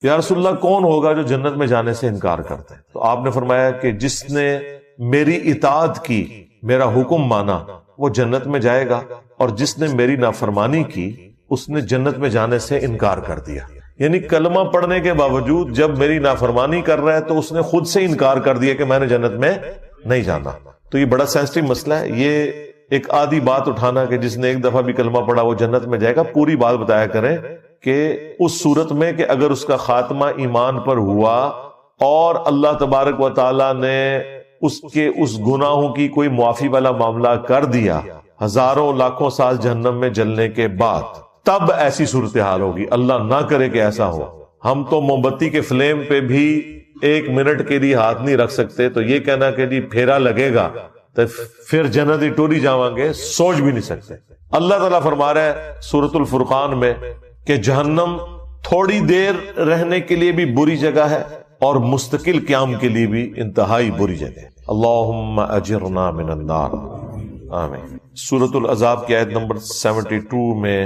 یا رسول اللہ کون ہوگا جو جنت میں جانے سے انکار کرتا ہے؟ تو آپ نے فرمایا کہ جس نے میری اطاعت کی، میرا حکم مانا، وہ جنت میں جائے گا، اور جس نے میری نافرمانی کی اس نے جنت میں جانے سے انکار کر دیا۔ یعنی کلمہ پڑھنے کے باوجود جب میری نافرمانی کر رہا ہے تو اس نے خود سے انکار کر دیا کہ میں نے جنت میں نہیں جانا۔ تو یہ بڑا سینسٹیو مسئلہ ہے۔ یہ ایک آدھی بات اٹھانا کہ جس نے ایک دفعہ بھی کلمہ پڑھا وہ جنت میں جائے گا، پوری بات بتایا کریں کہ اس صورت میں کہ اگر اس کا خاتمہ ایمان پر ہوا اور اللہ تبارک و تعالی نے اس کے اس گناہوں کی کوئی معافی والا معاملہ کر دیا ہزاروں لاکھوں سال جہنم میں جلنے کے بعد، تب ایسی صورتحال ہوگی۔ اللہ نہ کرے کہ ایسا ہو۔ ہم تو موم بتی کے فلیم پہ بھی 1 منٹ کے لیے ہاتھ نہیں رکھ سکتے، تو یہ کہنا کہ جی پھیرا لگے گا تو پھر جنت ہی ٹوری جاواں گے، سوچ بھی نہیں سکتے۔ اللہ تعالیٰ فرما رہا ہے سورۃ الفرقان میں کہ جہنم تھوڑی دیر رہنے کے لیے بھی بری جگہ ہے اور مستقل قیام کے لیے بھی انتہائی بری جگہ ہے۔ اللہم اجرنا من النار، آمین۔ سورۃ الاحزاب کی آیت نمبر 72 میں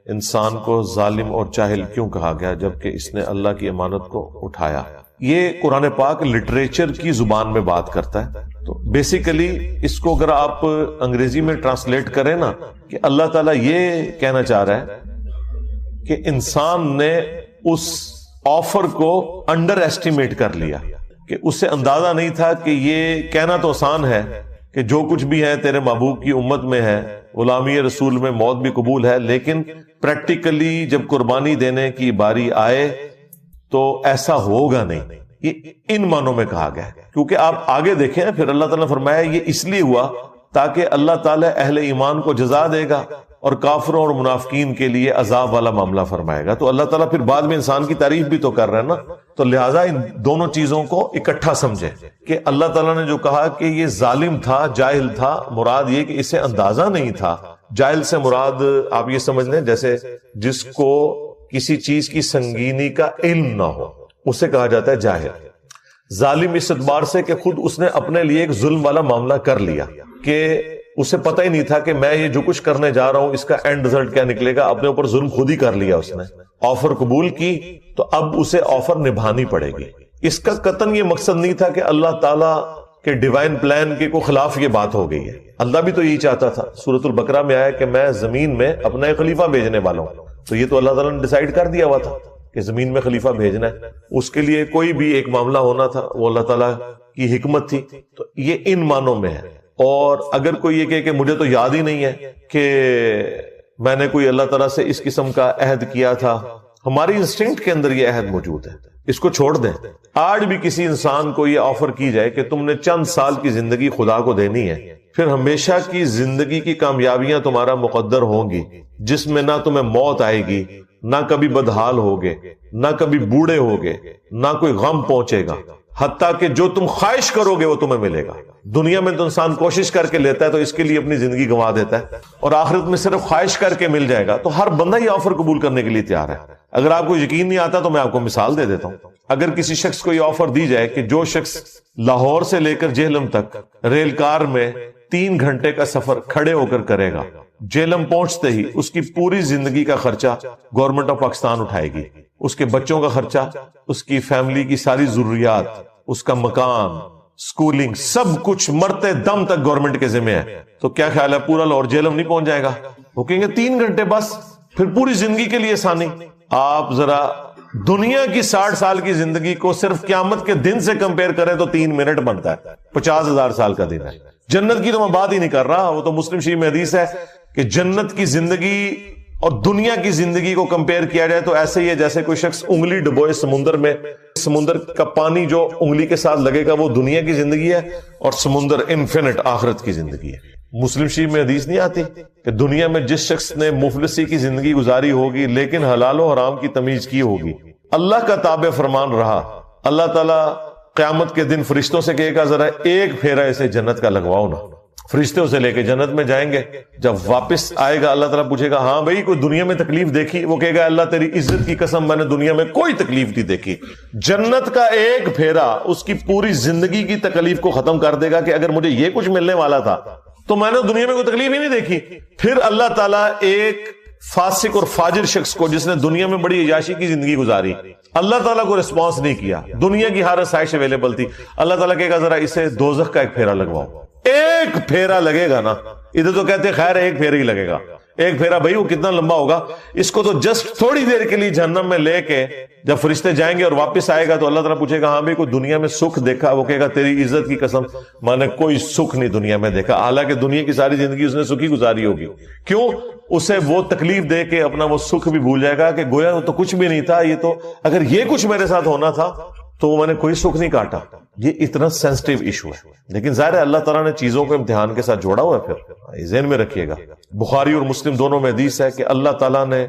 انسان کو ظالم اور جاہل کیوں کہا گیا جبکہ اس نے اللہ کی امانت کو اٹھایا؟ یہ قرآن پاک لٹریچر کی زبان میں بات کرتا ہے، تو بیسیکلی اس کو اگر آپ انگریزی میں ٹرانسلیٹ کریں نا کہ اللہ تعالیٰ یہ کہنا چاہ رہا ہے کہ انسان نے اس آفر کو انڈر ایسٹیمیٹ کر لیا، کہ اسے اندازہ نہیں تھا کہ یہ کہنا تو آسان ہے کہ جو کچھ بھی ہے تیرے محبوب کی امت میں ہے، غلامی رسول میں موت بھی قبول ہے، لیکن پریکٹیکلی جب قربانی دینے کی باری آئے تو ایسا ہوگا نہیں۔ یہ ان معنوں میں کہا گیا ہے، کیونکہ آپ آگے دیکھیں پھر اللہ تعالیٰ نے فرمایا یہ اس لیے ہوا تاکہ اللہ تعالیٰ اہل ایمان کو جزا دے گا اور کافروں اور منافقین کے لیے عذاب والا معاملہ فرمائے گا۔ تو اللہ تعالیٰ پھر بعد میں انسان کی تعریف بھی تو کر رہا ہے نا، تو لہٰذا ان دونوں چیزوں کو اکٹھا سمجھے کہ اللہ تعالیٰ نے جو کہا کہ یہ ظالم تھا، جاہل تھا، مراد یہ کہ اسے اندازہ نہیں تھا۔ جاہل سے مراد آپ یہ سمجھ لیں جیسے جس کو کسی چیز کی سنگینی کا علم نہ ہو، اسے کہا جاتا ہے جاہل۔ ظالم اس اعتبار سے کہ خود اس نے اپنے لیے ایک ظلم والا معاملہ کر لیا کہ اسے پتہ ہی نہیں تھا کہ میں یہ جو کچھ کرنے جا رہا ہوں اس کا اینڈ رزلٹ کیا نکلے گا، اپنے اوپر ظلم خود ہی کر لیا۔ اس نے آفر قبول کی تو اب اسے آفر نبھانی پڑے گی۔ اس کا قطعاً یہ مقصد نہیں تھا کہ اللہ تعالیٰ کے ڈیوائن پلان کے کو خلاف یہ بات ہو گئی ہے۔ اللہ بھی تو یہی چاہتا تھا۔ سورۃ البقرہ میں آیا کہ میں زمین میں اپنا ایک خلیفہ بھیجنے والا ہوں، تو یہ تو اللہ تعالیٰ نے ڈیسائیڈ کر دیا ہوا تھا کہ زمین میں خلیفہ بھیجنا ہے۔ اس کے لیے کوئی بھی ایک معاملہ ہونا تھا، وہ اللہ تعالیٰ کی حکمت تھی۔ تو یہ ان معنوں میں ہے۔ اور اگر کوئی یہ کہے کہ مجھے تو یاد ہی نہیں ہے کہ میں نے کوئی اللہ تعالیٰ سے اس قسم کا عہد کیا تھا، ہماری انسٹنکٹ کے اندر یہ عہد موجود ہے، اس کو چھوڑ دیں۔ آج بھی کسی انسان کو یہ آفر کی جائے کہ تم نے چند سال کی زندگی خدا کو دینی ہے، پھر ہمیشہ کی زندگی کی کامیابیاں تمہارا مقدر ہوں گی، جس میں نہ تمہیں موت آئے گی، نہ کبھی بدحال ہوگے، نہ کبھی بوڑھے ہوگے، نہ کوئی غم پہنچے گا، حتیٰ کہ جو تم خواہش کرو گے وہ تمہیں ملے گا۔ دنیا میں تو انسان کوشش کر کے لیتا ہے تو اس کے لیے اپنی زندگی گنوا دیتا ہے، اور آخرت میں صرف خواہش کر کے مل جائے گا۔ تو ہر بندہ یہ آفر قبول کرنے کے لیے تیار ہے۔ اگر آپ کو یقین نہیں آتا تو میں آپ کو مثال دے دیتا ہوں۔ اگر کسی شخص کو یہ آفر دی جائے کہ جو شخص لاہور سے لے کر جہلم تک ریل کار میں 3 گھنٹے کا سفر کھڑے ہو کر کرے گا، جہلم پہنچتے ہی اس کی پوری زندگی کا خرچہ گورنمنٹ آف پاکستان اٹھائے گی، اس کے بچوں کا خرچہ، اس کی فیملی کی ساری ضروریات، اس کا مکان، سکولنگ، سب کچھ مرتے دم تک گورنمنٹ کے ذمہ ہے، تو کیا خیال ہے پورا لاہور جہلم نہیں پہنچ جائے گا؟ وہ کہیں گے 3 گھنٹے بس، پھر پوری زندگی کے لیے آسانی۔ آپ ذرا دنیا کی 60 سال کی زندگی کو صرف قیامت کے دن سے کمپیئر کریں تو 3 منٹ بنتا ہے، 50,000 سال کا دن ہے۔ جنت کی تو میں بات ہی نہیں کر رہا، وہ تو مسلم شریف میں حدیث ہے کہ جنت کی زندگی اور دنیا کی زندگی کو کمپیئر کیا جائے تو ایسے ہی ہے جیسے کوئی شخص انگلی ڈبوئے سمندر میں، سمندر کا پانی جو انگلی کے ساتھ لگے گا وہ دنیا کی زندگی ہے، اور سمندر انفینٹ آخرت کی زندگی ہے۔ مسلم شریف میں حدیث نہیں آتی کہ دنیا میں جس شخص نے مفلسی کی زندگی گزاری ہوگی لیکن حلال و حرام کی تمیز کی ہوگی، اللہ کا تابع فرمان رہا، اللہ تعالیٰ قیامت کے دن فرشتوں سے کہے گا ذرا ایک پھیرا اسے جنت کا لگواؤ نا۔ فرشتے اسے لے کے جنت میں جائیں گے، جب واپس آئے گا اللہ تعالیٰ پوچھے گا ہاں بھائی کوئی دنیا میں تکلیف دیکھی؟ وہ کہے گا اللہ تیری عزت کی قسم میں نے دنیا میں کوئی تکلیف نہیں دیکھی۔ جنت کا ایک پھیرا اس کی پوری زندگی کی تکلیف کو ختم کر دے گا کہ اگر مجھے یہ کچھ ملنے والا تھا تو میں نے دنیا میں کوئی تکلیف ہی نہیں دیکھی۔ پھر اللہ تعالیٰ ایک فاسق اور فاجر شخص کو جس نے دنیا میں بڑی عیاشی کی زندگی گزاری، اللہ تعالیٰ کو رسپانس نہیں کیا، دنیا کی ہر آسائش اویلیبل تھی، اللہ تعالیٰ کہے گا ذرا اسے دوزخ کا ایک پھیرا لگواؤ، ایک پھیرا لگے گا نا، ادھر تو کہتے خیر ایک پھیرا ہی لگے گا، ایک پھیرا بھائی وہ کتنا لمبا ہوگا، اس کو تو جسٹ تھوڑی دیر کے لیے جہنم میں لے کے جب فرشتے جائیں گے اور واپس آئے گا تو اللہ تعالیٰ پوچھے گا ہاں بھائی کوئی دنیا میں سکھ دیکھا؟ وہ کہے گا تیری عزت کی قسم میں نے کوئی سکھ نہیں دنیا میں دیکھا، حالانکہ دنیا کی ساری زندگی اس نے سکھی گزاری ہوگی۔ کیوں؟ اسے وہ تکلیف دے کے اپنا وہ سکھ بھی بھول جائے گا کہ گویا وہ تو کچھ بھی نہیں تھا، یہ تو اگر یہ کچھ میرے ساتھ ہونا تھا تو میں نے کوئی سکھ نہیں کاٹا۔ یہ اتنا سینسٹیو ایشو ہے، لیکن ظاہر ہے اللہ تعالیٰ نے چیزوں کو امتحان کے ساتھ جوڑا ہوا ہے، پھر ذہن میں رکھیے گا۔ بخاری اور مسلم دونوں میں حدیث ہے کہ اللہ تعالیٰ نے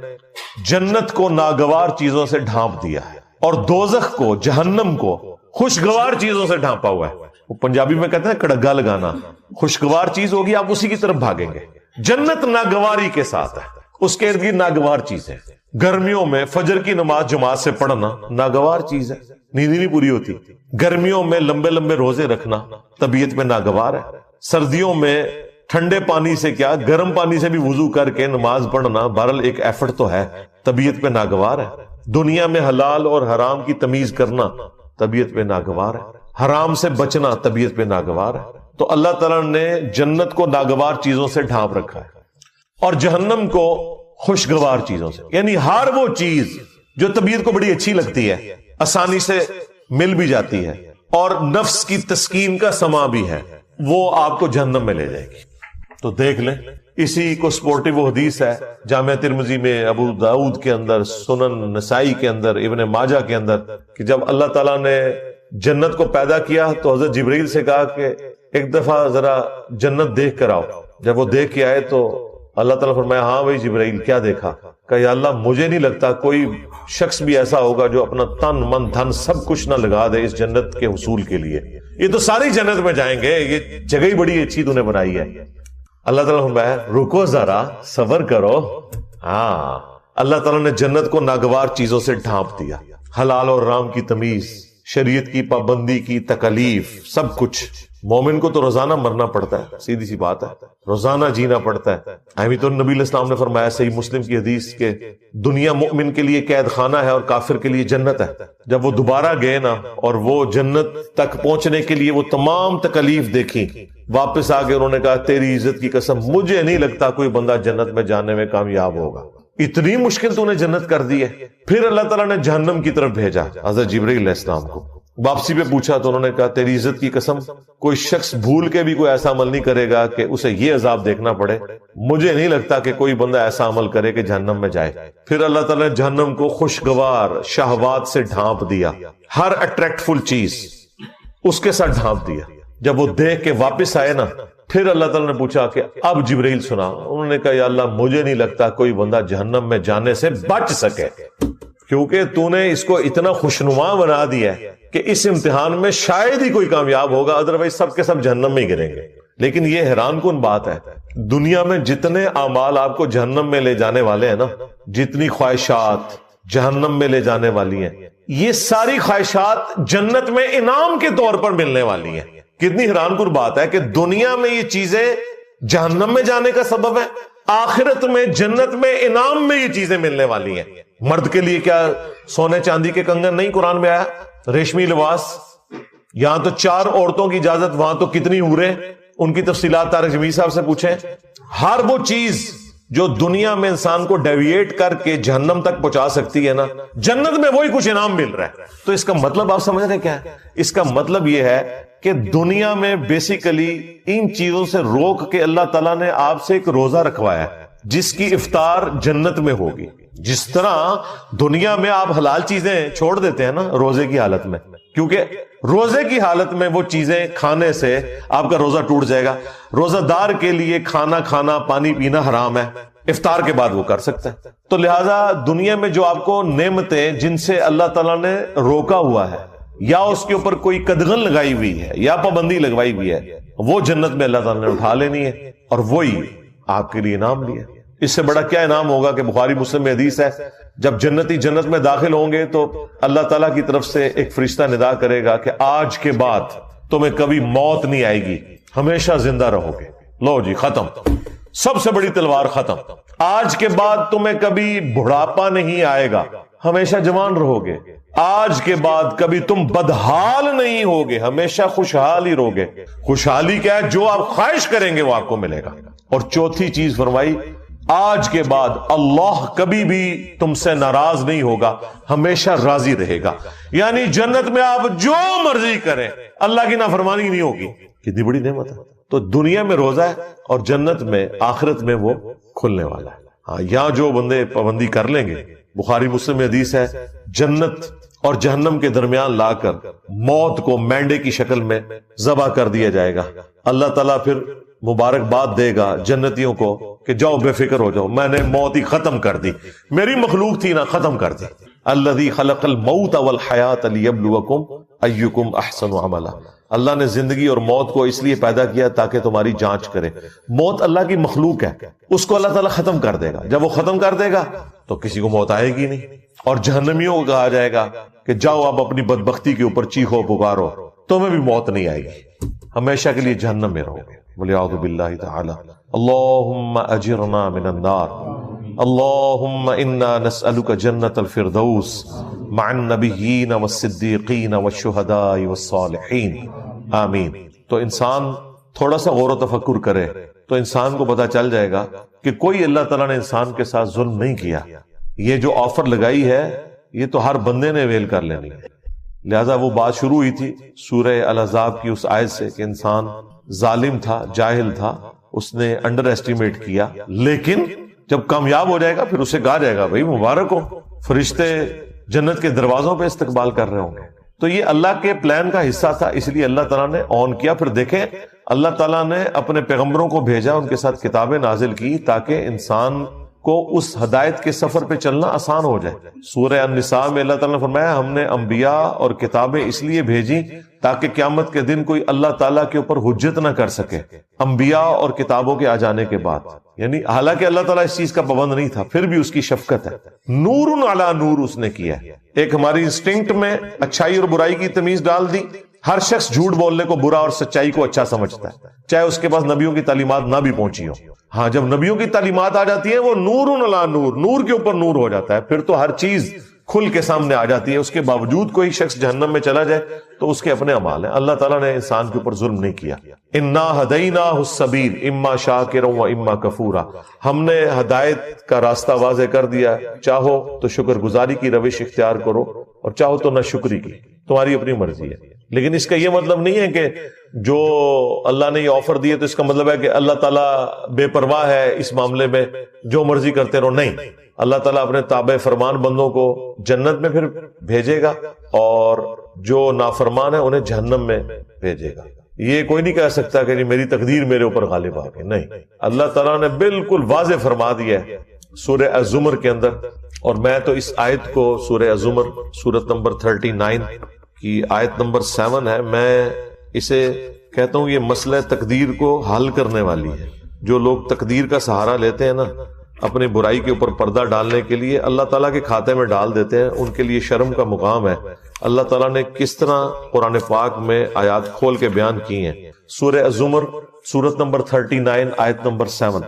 جنت کو ناگوار چیزوں سے ڈھانپ دیا ہے اور دوزخ کو، جہنم کو خوشگوار چیزوں سے ڈھانپا ہوا ہے۔ وہ پنجابی میں کہتے ہیں کڑگا لگانا، خوشگوار چیز ہوگی آپ اسی کی طرف بھاگیں گے۔ جنت ناگواری کے ساتھ ہے، اس کے ارد گرد ناگوار چیز ہے۔ گرمیوں میں فجر کی نماز جماعت سے پڑھنا ناگوار چیز ہے، نیند نہیں پوری ہوتی۔ گرمیوں میں لمبے لمبے روزے رکھنا طبیعت میں ناگوار ہے۔ سردیوں میں ٹھنڈے پانی سے کیا گرم پانی سے بھی وضو کر کے نماز پڑھنا بہرحال ایک ایفرٹ تو ہے، طبیعت پہ ناگوار ہے۔ دنیا میں حلال اور حرام کی تمیز کرنا طبیعت پہ ناگوار ہے، حرام سے بچنا طبیعت پہ ناگوار ہے۔ تو اللہ تعالیٰ نے جنت کو ناگوار چیزوں سے ڈھانپ رکھا ہے اور جہنم کو خوشگوار چیزوں سے، یعنی ہر وہ چیز جو طبیعت کو بڑی اچھی لگتی ہے، آسانی سے مل بھی جاتی ہے اور نفس کی تسکین کا سما بھی ہے، وہ آپ کو جہنم میں لے جائے گی۔ تو دیکھ لیں، اسی کو سپورٹیو حدیث ہے جامع ترمذی میں، ابو داؤد کے اندر، سنن نسائی کے اندر، ابن ماجہ کے اندر، کہ جب اللہ تعالیٰ نے جنت کو پیدا کیا تو حضرت جبرائیل سے کہا کہ ایک دفعہ ذرا جنت دیکھ کر آؤ۔ جب وہ دیکھ کے آئے تو اللہ تعالیٰ فرمایا ہاں بھائی جبرائیل کیا دیکھا؟ کہ یا اللہ مجھے نہیں لگتا کوئی شخص بھی ایسا ہوگا جو اپنا تن من دھن سب کچھ نہ لگا دے اس جنت کے حصول کے لیے، یہ تو ساری جنت میں جائیں گے، یہ جگہ ہی بڑی اچھی تو نے بنائی ہے۔ اللہ تعالیٰ فرمایا رکو ذرا صبر کرو۔ ہاں، اللہ تعالیٰ نے جنت کو ناگوار چیزوں سے ڈھانپ دیا، حلال اور حرام کی تمیز، شریعت کی پابندی کی تکلیف، سب کچھ۔ مومن کو تو روزانہ مرنا پڑتا ہے، سیدھی سی بات ہے، روزانہ جینا پڑتا ہے۔ احمد النبی علیہ السلام نے فرمایا صحیح مسلم کی حدیث کہ دنیا مومن کے لیے قید خانہ ہے اور کافر کے لیے جنت ہے۔ جب وہ دوبارہ گئے نا اور وہ جنت تک پہنچنے کے لیے وہ تمام تکلیف دیکھی، واپس آ کے انہوں نے کہا تیری عزت کی قسم مجھے نہیں لگتا کوئی بندہ جنت میں جانے میں کامیاب ہوگا، اتنی مشکل تو نے جنت کر دی ہے۔ پھر اللہ تعالیٰ نے جہنم کی طرف بھیجا حضرت جبرائیل علیہ السلام کو، واپسی پہ پوچھا تو انہوں نے کہا تیری عزت کی قسم کوئی شخص بھول کے بھی کوئی ایسا عمل نہیں کرے گا کہ اسے یہ عذاب دیکھنا پڑے، مجھے نہیں لگتا کہ کوئی بندہ ایسا عمل کرے کہ جہنم میں جائے۔ پھر اللہ تعالیٰ نے جہنم کو خوشگوار شہوات سے ڈھانپ دیا، ہر اٹریکٹفل چیز اس کے ساتھ ڈھانپ دیا۔ جب وہ دیکھ کے واپس آئے نا، پھر اللہ تعالیٰ نے پوچھا کہ اب جبرائیل سنا، انہوں نے کہا یا اللہ مجھے نہیں لگتا کوئی بندہ جہنم میں جانے سے بچ سکے، کیونکہ تو نے اس کو اتنا خوشنما بنا دیا ہے کہ اس امتحان میں شاید ہی کوئی کامیاب ہوگا، ادروائز سب کے سب جہنم میں ہی گریں گے۔ لیکن یہ حیران کن بات ہے، دنیا میں جتنے اعمال آپ کو جہنم میں لے جانے والے ہیں نا، جتنی خواہشات جہنم میں لے جانے والی ہیں، یہ ساری خواہشات جنت میں انعام کے طور پر ملنے والی ہیں۔ کتنی حیران کن بات ہے کہ دنیا میں یہ چیزیں جہنم میں جانے کا سبب ہے، آخرت میں جنت میں انعام میں یہ چیزیں ملنے والی ہیں۔ مرد کے لیے کیا سونے چاندی کے کنگن نہیں قرآن میں آیا، ریشمی لباس، یہاں تو 4 عورتوں کی اجازت، وہاں تو کتنی حوریں، ان کی تفصیلات طارق جمیل صاحب سے پوچھیں۔ ہر وہ چیز جو دنیا میں انسان کو ڈیویٹ کر کے جہنم تک پہنچا سکتی ہے نا، جنت میں وہی کچھ انعام مل رہا ہے۔ تو اس کا مطلب آپ سمجھ رہے ہیں کیا ہے؟ اس کا مطلب یہ ہے کہ دنیا میں بیسیکلی ان چیزوں سے روک کے اللہ تعالیٰ نے آپ سے ایک روزہ رکھوایا ہے جس کی افطار جنت میں ہوگی۔ جس طرح دنیا میں آپ حلال چیزیں چھوڑ دیتے ہیں نا روزے کی حالت میں، کیونکہ روزے کی حالت میں وہ چیزیں کھانے سے آپ کا روزہ ٹوٹ جائے گا۔ روزہ دار کے لیے کھانا کھانا، پانی پینا حرام ہے، افطار کے بعد وہ کر سکتا ہے۔ تو لہٰذا دنیا میں جو آپ کو نعمتیں جن سے اللہ تعالیٰ نے روکا ہوا ہے، یا اس کے اوپر کوئی قدغن لگائی ہوئی ہے یا پابندی لگوائی ہوئی ہے، وہ جنت میں اللہ تعالیٰ نے اٹھا لینی ہے اور وہی آپ کے لیے انعام لیا۔ اس سے بڑا کیا انعام ہوگا کہ بخاری مسلم میں حدیث ہے جب جنتی جنت میں داخل ہوں گے تو اللہ تعالیٰ کی طرف سے ایک فرشتہ ندا کرے گا کہ آج کے بعد تمہیں کبھی موت نہیں آئے گی، ہمیشہ زندہ رہو گے۔ لو جی ختم، سب سے بڑی تلوار ختم. آج کے بعد تمہیں کبھی بڑھاپا نہیں آئے گا, ہمیشہ جوان رہو گے. آج کے بعد کبھی تم بدحال نہیں ہوگے, ہمیشہ خوشحال ہی رہو گے. خوشحالی کیا ہے؟ جو آپ خواہش کریں گے وہ آپ کو ملے گا. اور چوتھی چیز فرمائی, آج کے بعد اللہ کبھی بھی تم سے ناراض نہیں ہوگا, ہمیشہ راضی رہے گا. یعنی جنت میں آپ جو مرضی کریں, اللہ کی نافرمانی نہیں ہوگی. کتنی بڑی نعمت ہے. تو دنیا میں روزہ ہے اور جنت میں آخرت میں وہ کھلنے والا ہے. ہاں, یہاں جو بندے پابندی کر لیں گے, بخاری مسلم میں حدیث ہے, جنت اور جہنم کے درمیان لا کر موت کو مینڈے کی شکل میں ذبح کر دیا جائے گا. اللہ تعالیٰ پھر مبارکباد دے گا جنتیوں کو کہ جاؤ بے فکر ہو جاؤ, میں نے موت ہی ختم کر دی, میری مخلوق تھی نا, ختم کر دی. الذی خلق الموت والحیات لیبلوکم ایکم احسن عملا. اللہ نے زندگی اور موت کو اس لیے پیدا کیا تاکہ تمہاری جانچ کرے. موت اللہ کی مخلوق ہے, اس کو اللہ تعالیٰ ختم کر دے گا. جب وہ ختم کر دے گا تو کسی کو موت آئے گی نہیں. اور جہنمیوں کو کہا جائے گا کہ جاؤ آپ اپنی بدبختی کے اوپر چیخو پکارو, تمہیں بھی موت نہیں آئے گی, ہمیشہ کے لیے جہنم میں رہو گے. وَلِعَوْذُ بِاللَّهِ تَعَالَى. اللهم اجرنا من النار. اللهم انا نسألك جنة الفردوس مع النبيين والصديقين والشهداء والصالحين. آمین. تو انسان تھوڑا سا غور و تفکر کرے تو انسان کو پتا چل جائے گا کہ کوئی اللہ تعالیٰ نے انسان کے ساتھ ظلم نہیں کیا. یہ جو آفر لگائی ہے یہ تو ہر بندے نے ویل کر لینی ہے. لہذا وہ بات شروع ہوئی تھی سورہ الاحزاب کی اس آیت سے کہ انسان ظالم تھا, جاہل تھا, اس نے انڈر ایسٹیمیٹ کیا, لیکن جب کامیاب ہو جائے گا پھر اسے کہا جائے گا بھائی مبارک ہو, فرشتے جنت کے دروازوں پہ استقبال کر رہے ہوں گے. تو یہ اللہ کے پلان کا حصہ تھا, اس لیے اللہ تعالیٰ نے آن کیا. پھر دیکھیں اللہ تعالیٰ نے اپنے پیغمبروں کو بھیجا, ان کے ساتھ کتابیں نازل کی تاکہ انسان کو اس ہدایت کے سفر پہ چلنا آسان ہو جائے. سورہ النساء میں اللہ تعالیٰ نے فرمایا ہم نے انبیاء اور کتابیں اس لیے بھیجی تاکہ قیامت کے دن کوئی اللہ تعالیٰ کے اوپر حجت نہ کر سکے انبیاء اور کتابوں کے آ جانے کے بعد. یعنی حالانکہ اللہ تعالیٰ اس چیز کا پابند نہیں تھا, پھر بھی اس کی شفقت ہے. نور علی نور اس نے کیا ہے. ایک ہماری انسٹنکٹ میں اچھائی اور برائی کی تمیز ڈال دی. ہر شخص جھوٹ بولنے کو برا اور سچائی کو اچھا سمجھتا ہے, چاہے اس کے پاس نبیوں کی تعلیمات نہ بھی پہنچی ہو. ہاں, جب نبیوں کی تعلیمات آ جاتی ہیں وہ نور علی نور, نور کے اوپر نور ہو جاتا ہے, پھر تو ہر چیز کھل کے سامنے آ جاتی ہے. اس کے باوجود کوئی شخص جہنم میں چلا جائے تو اس کے اپنے اعمال ہیں. اللہ تعالیٰ نے انسان کے اوپر ظلم نہیں کیا. انا ہدیناہ السبیل اما شاکرا و اما کفورا. ہم نے ہدایت کا راستہ واضح کر دیا, چاہو تو شکر گزاری کی روش اختیار کرو اور چاہو تو ناشکری کی, تمہاری اپنی مرضی ہے. لیکن اس کا یہ مطلب نہیں ہے کہ جو اللہ نے یہ آفر دیے تو اس کا مطلب ہے کہ اللہ تعالیٰ بے پرواہ ہے اس معاملے میں, جو مرضی کرتے رہو. نہیں, اللہ تعالیٰ اپنے تابع فرمان بندوں کو جنت میں پھر بھیجے گا اور جو نافرمان ہے انہیں جہنم میں بھیجے گا. یہ کوئی نہیں کہہ سکتا کہ میری تقدیر میرے اوپر غالب آ گئی. نہیں, اللہ تعالیٰ نے بالکل واضح فرما دیا ہے سورہ الزمر کے اندر. اور میں تو اس آیت کو سورہ الزمر سورت نمبر 39 کی آیت نمبر 7 ہے, میں اسے کہتا ہوں یہ مسئلہ تقدیر کو حل کرنے والی ہے. جو لوگ تقدیر کا سہارا لیتے ہیں نا اپنی برائی کے اوپر پردہ ڈالنے کے لیے, اللہ تعالیٰ کے کھاتے میں ڈال دیتے ہیں, ان کے لیے شرم کا مقام ہے. اللہ تعالیٰ نے کس طرح قرآن پاک میں آیات کھول کے بیان کی ہیں. سورہ الزمر سورت نمبر 39 آیت نمبر 7,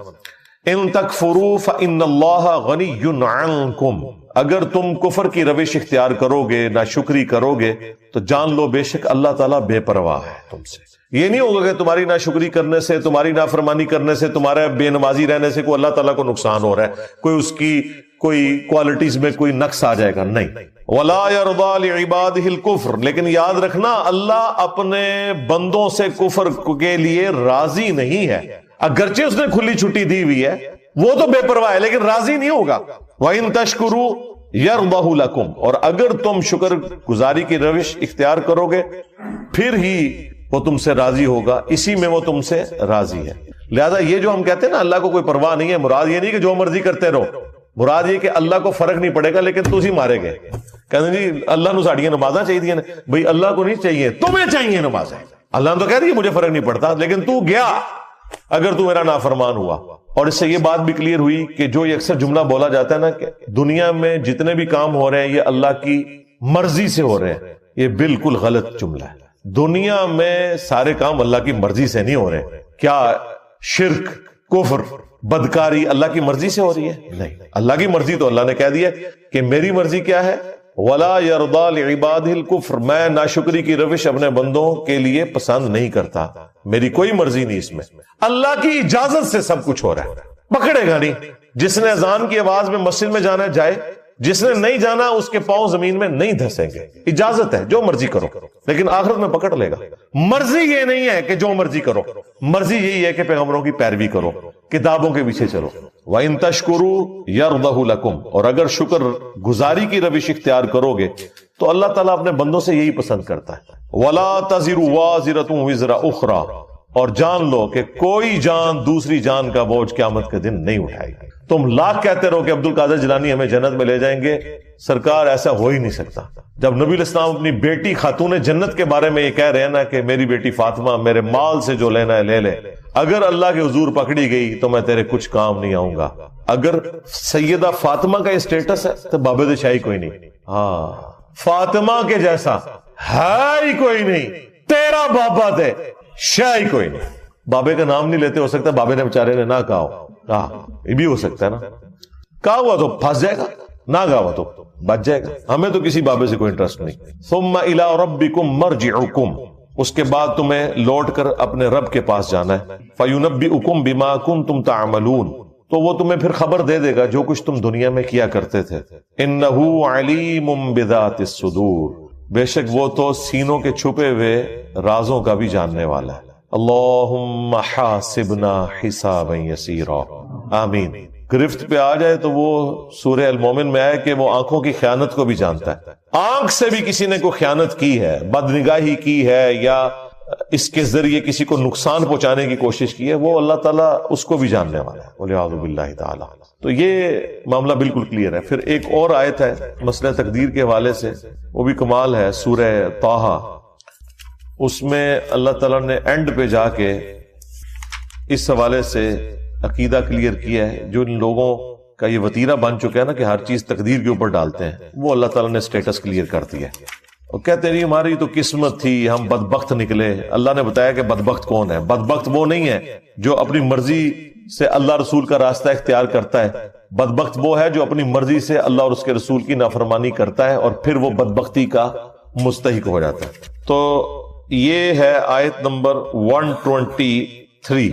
ان تکفروا فإن اللہ غنی عنکم. اگر تم کفر کی روش اختیار کرو گے, ناشکری کرو گے, تو جان لو بے شک اللہ تعالیٰ بے پرواہ ہے تم سے. یہ نہیں ہوگا کہ تمہاری ناشکری کرنے سے, تمہاری نافرمانی کرنے سے, تمہارے بے نمازی رہنے سے کوئی اللہ تعالیٰ کو نقصان ہو رہا ہے, کوئی اس کی کوئی کوالٹیز میں کوئی نقص آ جائے گا. نہیں. وَلَا يَرْضَى لِعِبَادِهِ الْكُفْرَ. لیکن یاد رکھنا اللہ اپنے بندوں سے کفر کے لیے راضی نہیں ہے. اگرچہ اس نے کھلی چھٹی دی ہوئی ہے, وہ تو بے پرواہ ہے, لیکن راضی نہیں ہوگا. وَإِن تَشْكُرُوا يَرْضَهُ لَكُمْ. اور اگر تم شکر گزاری کی روش اختیار کرو گے پھر ہی وہ تم سے راضی ہوگا, اسی میں وہ تم سے راضی ہے. لہذا یہ جو ہم کہتے ہیں نا اللہ کو کوئی پرواہ نہیں ہے, مراد یہ نہیں کہ جو مرضی کرتے رہو, مراد یہ کہ اللہ کو فرق نہیں پڑے گا لیکن تسی مارے گئے. کہتے ہیں جی اللہ نو ساڑیاں نمازاں چاہیے, بھئی اللہ کو نہیں چاہیے, تمہیں چاہیے نمازیں. اللہ نے تو کہہ رہی ہے مجھے فرق نہیں پڑتا, لیکن تو گیا اگر تو میرا نافرمان ہوا. اور اس سے یہ بات بھی کلیئر ہوئی کہ جو یہ اکثر جملہ بولا جاتا ہے نا کہ دنیا میں جتنے بھی کام ہو رہے ہیں یہ اللہ کی مرضی سے ہو رہے ہیں, یہ بالکل غلط جملہ ہے. دنیا میں سارے کام اللہ کی مرضی سے نہیں ہو رہے. کیا شرک, کفر, بدکاری اللہ کی مرضی سے ہو رہی ہے؟ نہیں، اللہ کی مرضی تو اللہ نے کہہ دیا کہ میری مرضی کیا ہے، وَلَا يَرْضَى لِعِبَادِهِ الْكُفْرَ، میں ناشکری کی روش اپنے بندوں کے لیے پسند نہیں کرتا، میری کوئی مرضی نہیں اس میں، اللہ کی اجازت سے سب کچھ ہو رہا ہے، پکڑے گا نہیں۔ جس نے اذان کی آواز میں مسجد میں جانا ہے جائے، جس نے نہیں جانا اس کے پاؤں زمین میں نہیں دھسیں گے، اجازت ہے، جو مرضی کرو، لیکن آخرت میں پکڑ لے گا۔ مرضی یہ نہیں ہے کہ جو مرضی کرو، مرضی یہی ہے کہ پیغمبروں کی پیروی کرو، کتابوں کے پیچھے چلو۔ وَإِن تَشْكُرُوا يَرْضَهُ لَكُمْ، اور اگر شکر گزاری کی روش اختیار کرو گے تو اللہ تعالیٰ اپنے بندوں سے یہی پسند کرتا ہے۔ وَلَا تَزِرُ وَازِرَةٌ وِزْرَ أُخْرَى، اور جان لو کہ کوئی جان دوسری جان کا بوجھ قیامت کے دن نہیں اٹھائے گی۔ تم لاکھ کہتے رہو کہ عبد القادر جیلانی ہمیں جنت میں لے جائیں گے، سرکار ایسا ہو ہی نہیں سکتا۔ جب نبی علیہ السلام اپنی بیٹی خاتون جنت کے بارے میں یہ کہہ رہے ہیں نا کہ میری بیٹی فاطمہ میرے مال سے جو لینا ہے لے لے، اگر اللہ کے حضور پکڑی گئی تو میں تیرے کچھ کام نہیں آؤں گا۔ اگر سیدہ فاطمہ کا یہ سٹیٹس ہے تو بابے شاہی کوئی نہیں، ہاں فاطمہ کے جیسا ہے ہی کوئی نہیں، تیرا بابا دے شاہی کوئی نہیں۔ بابے کا نام نہیں لیتے، ہو سکتا ہے بابے نے بیچارے نے نہ کہا ہو، یہ بھی ہو سکتا ہے نا، کہا ہوا تو پھنس جائے گا، نہ کہا ہوا تو بچ جائے گا۔ ہمیں تو کسی بابے سے کوئی انٹرسٹ نہیں۔ ثم الى ربکم مرجعکم، اس کے بعد تمہیں لوٹ کر اپنے رب کے پاس جانا ہے۔ فینبئکم بما کنتم تعملون، تو وہ تمہیں پھر خبر دے دے گا جو کچھ تم دنیا میں کیا کرتے تھے۔ انہ علیم بذات الصدور، بے شک وہ تو سینوں کے چھپے ہوئے رازوں کا بھی جاننے والا ہے۔ اللہم حاسبنا حسابا یسیرا، آمین۔ گرفت پہ آ جائے تو وہ سورہ المومن میں آئے کہ وہ آنکھوں کی خیانت کو بھی جانتا ہے۔ آنکھ سے بھی کسی نے کوئی خیانت کی ہے، بدنگاہی کی ہے، یا اس کے ذریعے کسی کو نقصان پہنچانے کی کوشش کی ہے، وہ اللہ تعالیٰ اس کو بھی جاننے والا ہے، والعیاذ باللہ تعالی۔ تو یہ معاملہ بالکل کلیئر ہے۔ پھر ایک اور آیت ہے مسئلہ تقدیر کے حوالے سے، وہ بھی کمال ہے، سورہ طٰہٰ، اس میں اللہ تعالیٰ نے اینڈ پہ جا کے اس حوالے سے عقیدہ کلیئر کیا ہے۔ جو ان لوگوں کا یہ وتیرہ بن چکا ہے نا کہ ہر چیز تقدیر کے اوپر ڈالتے ہیں، وہ اللہ تعالیٰ نے سٹیٹس کلیئر کر دیا ہے، اور کہتے نہیں ہماری تو قسمت تھی، ہم بدبخت نکلے۔ اللہ نے بتایا کہ بدبخت کون ہے؟ بدبخت وہ نہیں ہے جو اپنی مرضی سے اللہ رسول کا راستہ اختیار کرتا ہے، بدبخت وہ ہے جو اپنی مرضی سے اللہ اور اس کے رسول کی نافرمانی کرتا ہے اور پھر وہ بدبختی کا مستحق ہو جاتا ہے۔ تو یہ ہے آیت نمبر 123،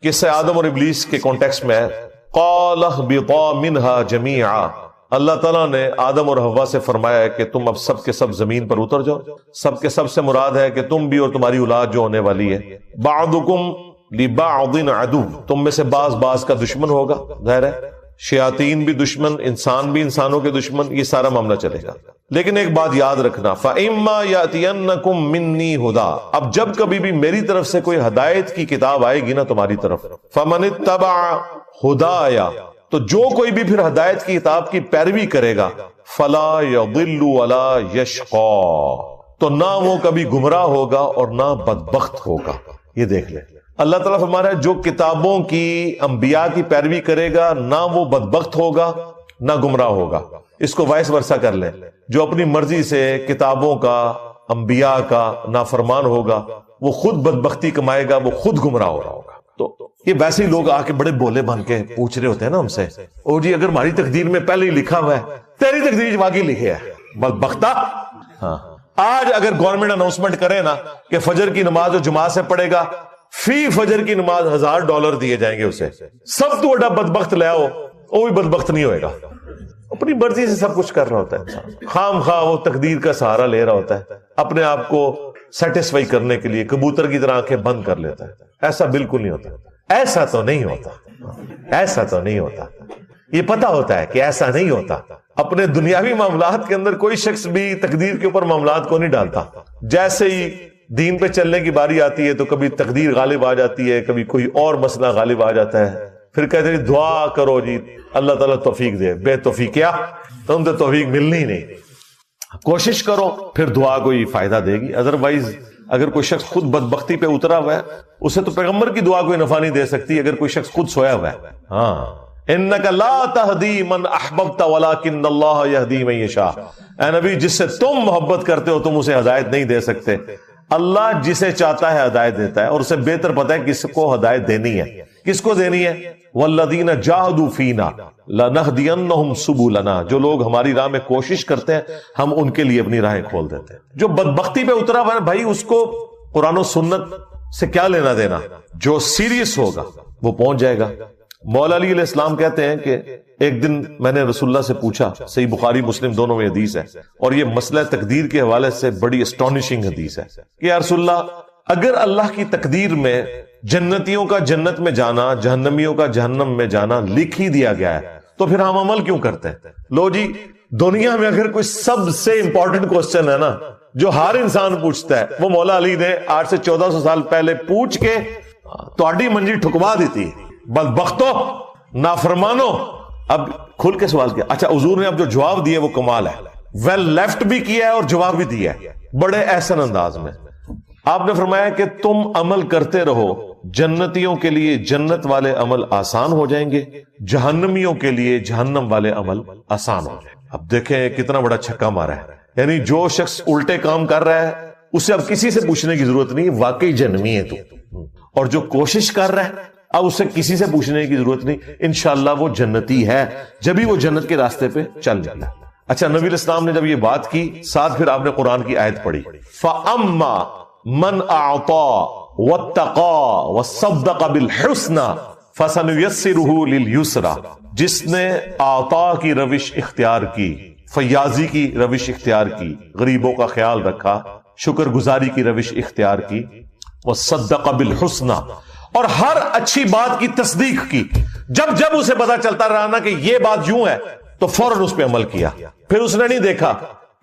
قصہ آدم اور ابلیس کے کانٹیکسٹ میں ہے۔ قال اهبطا منها جميعا، اللہ تعالیٰ نے آدم اور حوا سے فرمایا ہے کہ تم اب سب کے سب زمین پر اتر جاؤ۔ سب کے سب سے مراد ہے کہ تم بھی اور تمہاری اولاد جو ہونے والی ہے۔ بعضکم لبعض عدو، تم میں سے بعض کا دشمن ہوگا، ظاہر ہے شیاطین بھی دشمن، انسان بھی انسانوں کے دشمن، یہ سارا معاملہ چلے گا۔ لیکن ایک بات یاد رکھنا، فَإِمَّا يَأْتِيَنَّكُم مِّنِّي هُدًى، اب جب کبھی بھی میری طرف سے کوئی ہدایت کی کتاب آئے گی نا تمہاری طرف، فَمَنِ اتَّبَعَ هُدَايَ، تو جو کوئی بھی پھر ہدایت کی کتاب کی پیروی کرے گا، فَلَا يَضِلُّ وَلَا يَشْقَى، تو نہ وہ کبھی گمراہ ہوگا اور نہ بدبخت ہوگا۔ یہ دیکھ لیں، اللہ تعالیٰ فرما رہا ہے جو کتابوں کی انبیاء کی پیروی کرے گا نہ وہ بدبخت ہوگا نہ گمراہ ہوگا۔ اس کو وائس ورسا کر لیں، جو اپنی مرضی سے کتابوں کا انبیاء کا نافرمان ہوگا وہ خود بدبختی کمائے گا، وہ خود گمراہ ہو رہا ہوگا۔ تو یہ ویسے ہی لوگ آ کے بڑے بولے بن کے پوچھ رہے ہوتے ہیں نا ہم سے، او جی اگر ہماری تقدیر میں پہلے ہی لکھا ہوا ہے، تیری تقدیر واقعی لکھے ہے بدبختہ۔ ہاں آج اگر گورنمنٹ اناؤنسمنٹ کرے نا کہ فجر کی نماز جو جماعت سے پڑھے گا فی فجر کی نماز $1000 دیے جائیں گے اسے، سب تو بڑا بدبخت لے آؤ، وہ بھی بدبخت نہیں ہوئے گا۔ اپنی مرضی سے سب کچھ کر رہا ہوتا ہے انسان، خام خواہ وہ تقدیر کا سہارا لے رہا ہوتا ہے، اپنے آپ کو سیٹسفائی کرنے کے لیے کبوتر کی طرح آنکھیں بند کر لیتا ہے۔ ایسا بالکل نہیں ہوتا، ایسا تو نہیں ہوتا، ایسا تو نہیں ہوتا۔ یہ پتا ہوتا ہے کہ ایسا نہیں ہوتا۔ اپنے دنیاوی معاملات کے اندر کوئی شخص بھی تقدیر کے اوپر معاملات کو نہیں ڈالتا۔ جیسے ہی دین پہ چلنے کی باری آتی ہے تو کبھی تقدیر غالب آ جاتی ہے، کبھی کوئی اور مسئلہ غالب آ جاتا ہے، پھر کہتے ہیں دعا کرو جی اللہ تعالیٰ توفیق دے، بے توفیق کیا تم تو توفیق ملنی ہی نہیں، کوشش کرو پھر دعا کوئی فائدہ دے گی۔ ادروائز اگر کوئی شخص خود بدبختی پہ اترا ہوا ہے اسے تو پیغمبر کی دعا کوئی نفع نہیں دے سکتی اگر کوئی شخص خود سویا ہوا ہے۔ ہاں انک لا تہدی من احببت ولکن اللہ یہدی من یشاء، اے نبی جس سے تم محبت کرتے ہو تم اسے ہدایت نہیں دے سکتے، اللہ جسے چاہتا ہے ہدایت دیتا ہے، اور اسے بہتر پتا ہے کس کو ہدایت دینی ہے، کس کو دینی ہے، والذین جاہدوا فینا لنہدینہم سبلنا، جو لوگ ہماری راہ میں کوشش کرتے ہیں ہم ان کے لیے اپنی راہیں کھول دیتے ہیں۔ جو بدبختی پہ اترا ہوا ہے بھائی، اس کو قرآن و سنت سے کیا لینا دینا؟ جو سیریس ہوگا وہ پہنچ جائے گا۔ مولا علی علیہ السلام کہتے ہیں کہ ایک دن میں نے رسول اللہ سے پوچھا، صحیح بخاری مسلم دونوں میں حدیث ہے، اور یہ مسئلہ تقدیر کے حوالے سے بڑی اسٹانشنگ حدیث ہے کہ یا رسول اللہ، اگر اللہ کی تقدیر میں جنتیوں کا جنت میں جانا، جہنمیوں کا جہنم میں جانا لکھ ہی دیا گیا ہے تو پھر ہم عمل کیوں کرتے ہیں؟ لو جی، دنیا میں اگر کوئی سب سے امپورٹنٹ کوسچن ہے نا جو ہر انسان پوچھتا ہے، وہ مولا علی نے 800 سے 1400 سال پہلے پوچھ کے تہاڈی منجی ٹھکوا دیتی، بدبختو، نافرمانو۔ اب کھل کے سوال کیا، اچھا حضور نے اب جو جواب دیا وہ کمال ہے، ویل لیفٹ بھی کیا ہے اور جواب بھی دیا ہے بڑے احسن انداز میں۔ آپ نے فرمایا کہ تم عمل کرتے رہو، جنتیوں کے لیے جنت والے عمل آسان ہو جائیں گے، جہنمیوں کے لیے جہنم والے عمل آسان ہو جائیں گے۔ اب دیکھیں کتنا بڑا چھکا مارا ہے، یعنی جو شخص الٹے کام کر رہا ہے اسے اب کسی سے پوچھنے کی ضرورت نہیں، واقعی جہنمی ہے تو، اور جو کوشش کر رہا ہے اب اسے کسی سے پوچھنے کی ضرورت نہیں، انشاءاللہ وہ جنتی ہے جبھی وہ جنت کے راستے پہ چل جاتا ہے۔ اچھا، نبی علیہ السلام نے جب یہ بات کی، ساتھ پھر آپ نے قرآن کی آیت پڑھی، فَأَمَّا مَنْ أَعْطَى وَاتَّقَى وَصَدَّقَ بِالْحُسْنَى فَسَنُيَسِّرُهُ لِلْيُسْرَى، جس نے عطا کی روش اختیار کی، فیاضی کی روش اختیار کی، غریبوں کا خیال رکھا، شکر گزاری کی روش اختیار کی، وَصَدَّقَ بِالْحُسْنَى، اور ہر اچھی بات کی تصدیق کی۔ جب جب اسے پتا چلتا رہا نا کہ یہ بات یوں ہے تو فوراً اس پہ عمل کیا۔ پھر اس نے نہیں دیکھا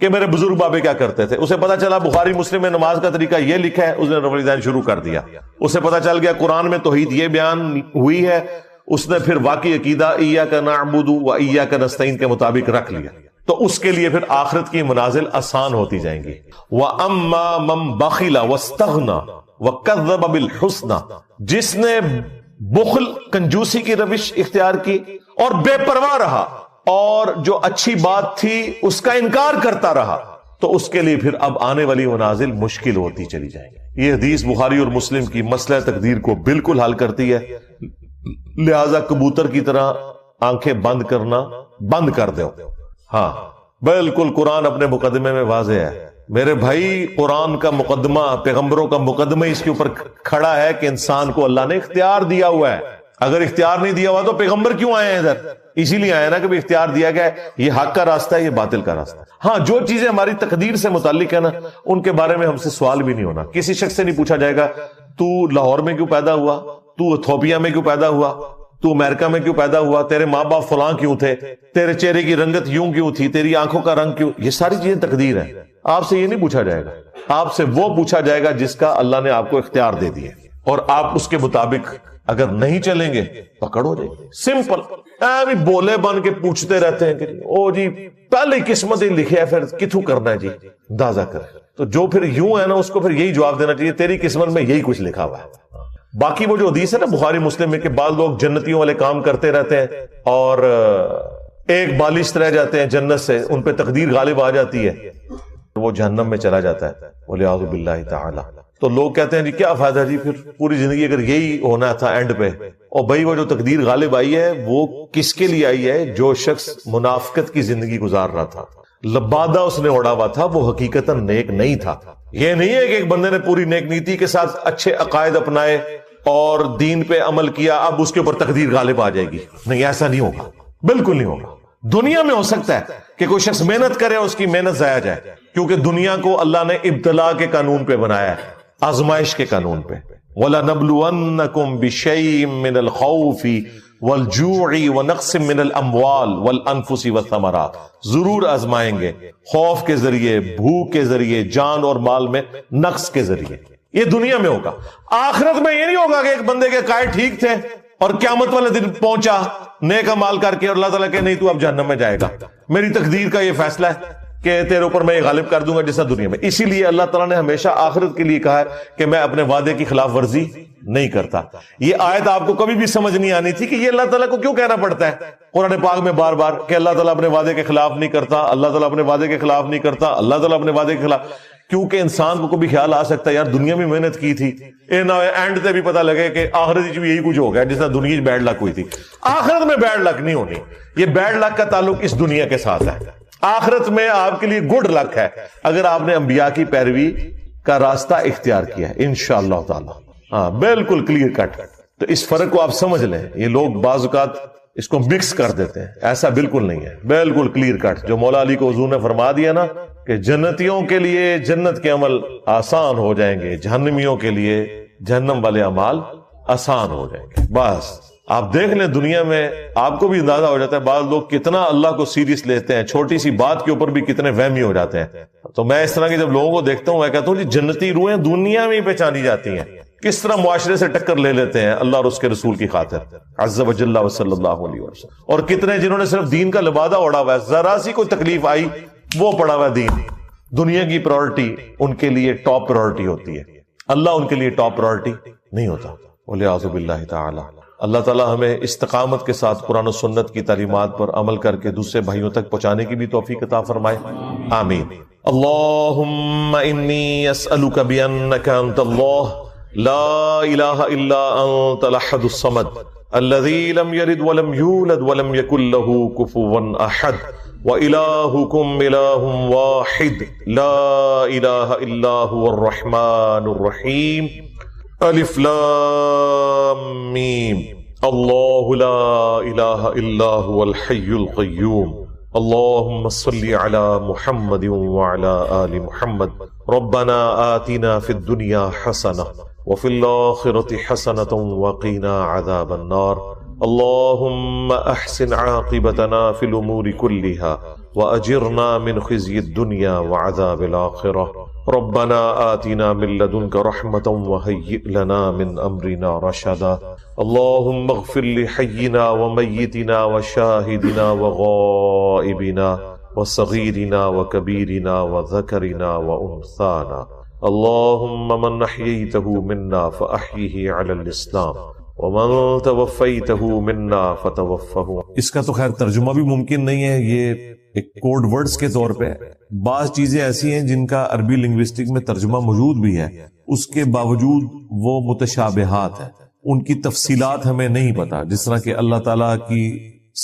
کہ میرے بزرگ بابے کیا کرتے تھے، اسے پتا چلا بخاری مسلم میں نماز کا طریقہ یہ لکھا ہے، اس نے رفع الیدین شروع کر دیا۔ اسے پتا چل گیا قرآن میں توحید یہ بیان ہوئی ہے، اس نے پھر واقعی عقیدہ ایاک نعبد و ایاک نستعین کے مطابق رکھ لیا، تو اس کے لیے پھر آخرت کی منازل آسان ہوتی جائیں گی۔ وَأَمَّا مَن بَخِلَ وَاسْتَغْنَى وَكَذَّبَ بِالْحُسْنَى، جس نے بخل کنجوسی کی روش اختیار کی اور بے پرواہ رہا اور جو اچھی بات تھی اس کا انکار کرتا رہا، تو اس کے لیے پھر اب آنے والی منازل مشکل ہوتی چلی جائیں گی۔ یہ حدیث بخاری اور مسلم کی مسئلہ تقدیر کو بالکل حل کرتی ہے، لہذا کبوتر کی طرح آنکھیں بند کرنا بند کر دو۔ ہاں بالکل، قرآن اپنے مقدمے میں واضح ہے میرے بھائی، قرآن کا مقدمہ، پیغمبروں کا مقدمہ اس کے اوپر کھڑا ہے کہ انسان کو اللہ نے اختیار دیا ہوا ہے۔ اگر اختیار نہیں دیا ہوا تو پیغمبر کیوں آئے ہیں ادھر؟ اسی لیے آئے نا کہ اختیار دیا گیا ہے، یہ حق کا راستہ ہے، یہ باطل کا راستہ ہے۔ ہاں، جو چیزیں ہماری تقدیر سے متعلق ہے نا، ان کے بارے میں ہم سے سوال بھی نہیں ہونا۔ کسی شخص سے نہیں پوچھا جائے گا تو لاہور میں کیوں پیدا ہوا، تو ایتھوپیا میں کیوں پیدا ہوا، تو امریکہ میں کیوں پیدا ہوا، تیرے ماں باپ فلاں کیوں تھے، تیرے چہرے کی رنگت یوں کیوں تھی، تیری آنکھوں کا رنگ کیوں، یہ ساری چیزیں تقدیر ہے۔ آپ سے یہ نہیں پوچھا جائے گا، آپ سے وہ پوچھا جائے گا جس کا اللہ نے آپ کو اختیار دے دیا، اور آپ اس کے مطابق اگر نہیں چلیں گے پکڑ ہو جائے گی۔ سمپل، بولے بن کے پوچھتے رہتے ہیں کہ او جی پہلے قسمت ہی لکھے ہے، پھر کتوں کرنا ہے جی، اندازہ کرے۔ تو جو پھر یوں ہے نا، اس کو پھر یہی جواب دینا چاہیے، تیری قسمت میں یہی کچھ لکھا ہوا ہے۔ باقی وہ جو حدیث ہے نا بخاری مسلم میں کہ بعض لوگ جنتیوں والے کام کرتے رہتے ہیں اور ایک بالشت رہ جاتے ہیں جنت سے، ان پہ تقدیر غالب آ جاتی ہے، وہ جہنم میں چلا جاتا ہے، والعیاذ باللہ تعالی۔ تو لوگ کہتے ہیں جی کیا فائدہ جی، پھر پوری زندگی اگر یہی ہونا تھا اینڈ پہ۔ اور بھائی وہ جو تقدیر غالب آئی ہے وہ کس کے لیے آئی ہے؟ جو شخص منافقت کی زندگی گزار رہا تھا، لبادہ اس نے اڑا ہوا تھا، وہ حقیقتاً نیک نہیں تھا۔ یہ نہیں ہے کہ ایک بندے نے پوری نیک نیتی کے ساتھ اچھے عقائد اپنائے اور دین پہ عمل کیا، اب اس کے اوپر تقدیر غالب آ جائے گی۔ نہیں، ایسا نہیں ہوگا، بالکل نہیں ہوگا۔ دنیا میں ہو سکتا ہے کہ کوئی شخص محنت کرے، اس کی محنت ضائع جائے، کیونکہ دنیا کو اللہ نے ابتلا کے قانون پہ بنایا ہے، آزمائش کے قانون پہ۔ وَلَنَبْلُوَنَّكُمْ بِشَيْءٍ مِّنَ الْخَوْفِ وَالْجُوعِ وَنَقْصٍ مِّنَ الْأَمْوَالِ وَالْأَنفُسِ وَالثَّمَرَاتِ، ضرور آزمائیں گے، خوف کے ذریعے، بھوک کے ذریعے، جان اور مال میں نقص کے ذریعے۔ یہ دنیا میں ہوگا۔ آخرت میں یہ نہیں ہوگا کہ ایک بندے کے عقائد ٹھیک تھے اور قیامت والے دن پہنچا نیک مال کر کے اور اللہ تعالیٰ کہ نہیں تو اب جہنم میں جائے گا، میری تقدیر کا یہ فیصلہ ہے کہ تیرے اوپر میں یہ غالب کر دوں گا جیسا دنیا میں۔ اسی لیے اللہ تعالیٰ نے ہمیشہ آخرت کے لیے کہا ہے کہ میں اپنے وعدے کی خلاف ورزی نہیں کرتا۔ یہ آیت آپ کو کبھی بھی سمجھ نہیں آنی تھی کہ یہ اللہ تعالیٰ کو کیوں کہنا پڑتا ہے قرآن پاک میں بار بار کہ اللہ تعالیٰ اپنے وعدے کے خلاف نہیں کرتا، اللہ تعالیٰ اپنے وعدے کے خلاف نہیں کرتا، اللہ تعالیٰ اپنے وعدے کے خلاف۔ کیونکہ انسان کو کبھی خیال آ سکتا ہے یار دنیا میں محنت کی تھی اے نہ اینڈ تے بھی پتہ لگے کہ آخرت بھی یہی کچھ ہو گیا جس طرح دنیا میں بیڈ لک ہوئی تھی. آخرت میں بیڈ لک نہیں ہونی. یہ بیڈ لک کا تعلق اس دنیا کے ساتھ ہے. آخرت میں آپ کے لیے گڈ لک ہے اگر آپ نے انبیاء کی پیروی کا راستہ اختیار کیا ہے انشاءاللہ تعالی. ہاں بالکل کلیئر کٹ. تو اس فرق کو آپ سمجھ لیں. یہ لوگ بعض اوقات اس کو مکس کر دیتے ہیں. ایسا بالکل نہیں ہے, بالکل کلیئر کٹ. جو مولا علی کو حضور نے فرما دیا نا کہ جنتیوں کے لیے جنت کے عمل آسان ہو جائیں گے, جہنمیوں کے لیے جہنم والے اعمال آسان ہو جائیں گے. بس آپ دیکھ لیں دنیا میں آپ کو بھی اندازہ ہو جاتا ہے بعض لوگ کتنا اللہ کو سیریس لیتے ہیں, چھوٹی سی بات کے اوپر بھی کتنے وہمی ہو جاتے ہیں. تو میں اس طرح کے جب لوگوں کو دیکھتا ہوں میں کہتا ہوں جی جنتی روحیں دنیا میں ہی پہچانی جاتی ہیں. کس طرح معاشرے سے ٹکر لے لیتے ہیں اللہ اور اس کے رسول کی خاطر عز و جل و صلی اللہ علیہ وسلم. اور کتنے جنہوں نے صرف دین کا لبادہ اوڑا ہوا ہے, ذرا سی کوئی تکلیف آئی وہ پڑا ہوا دین. دنیا کی پرائورٹی ان کے لیے ٹاپ پرائورٹی ہوتی ہے, اللہ ان کے لیے ٹاپ پرائورٹی نہیں ہوتا. والعیاذ باللہ تعالی. اللہ تعالی ہمیں استقامت کے ساتھ قرآن و سنت کی تعلیمات پر عمل کر کے دوسرے بھائیوں تک پہنچانے کی بھی توفیق عطا فرمائے. آمین. اللہم انی اسألک بانک انت اللہ لا الہ الا انت الاحد الصمد الذی لم یلد ولم یولد ولم یکن له کفوا احد وإلہکم الہ واحد لا الہ الا هو الرحمن الرحیم. الف لام میم. اللہ لا الہ الا هو الحی القیوم. اللہم صلی علی محمد وعلی آل محمد. ربنا آتنا فی الدنیا حسنہ وفی الآخرة حسنة وقنا عذاب النار. اللهم احسن عاقبتنا في الامور كلها واجرنا من خزي الدنيا وعذاب الاخره. ربنا آتنا من لدنك رحمة وهيئ لنا من امرنا رشدا. اللهم اغفر لحينا وميتنا وشاهدنا وغائبنا وصغيرنا وكبيرنا وذكرنا وانثانا. اللهم من احييته منا فاحيه على الاسلام ومن توفیتہ منا فتوفہ. اس کا تو خیر ترجمہ بھی ممکن نہیں ہے, یہ ایک کوڈ ورڈز کے طور پہ. بعض چیزیں ایسی ہیں جن کا عربی لنگوسٹک میں ترجمہ موجود بھی ہے, اس کے باوجود وہ متشابہات ہیں, ان کی تفصیلات ہمیں نہیں پتا. جس طرح کہ اللہ تعالیٰ کی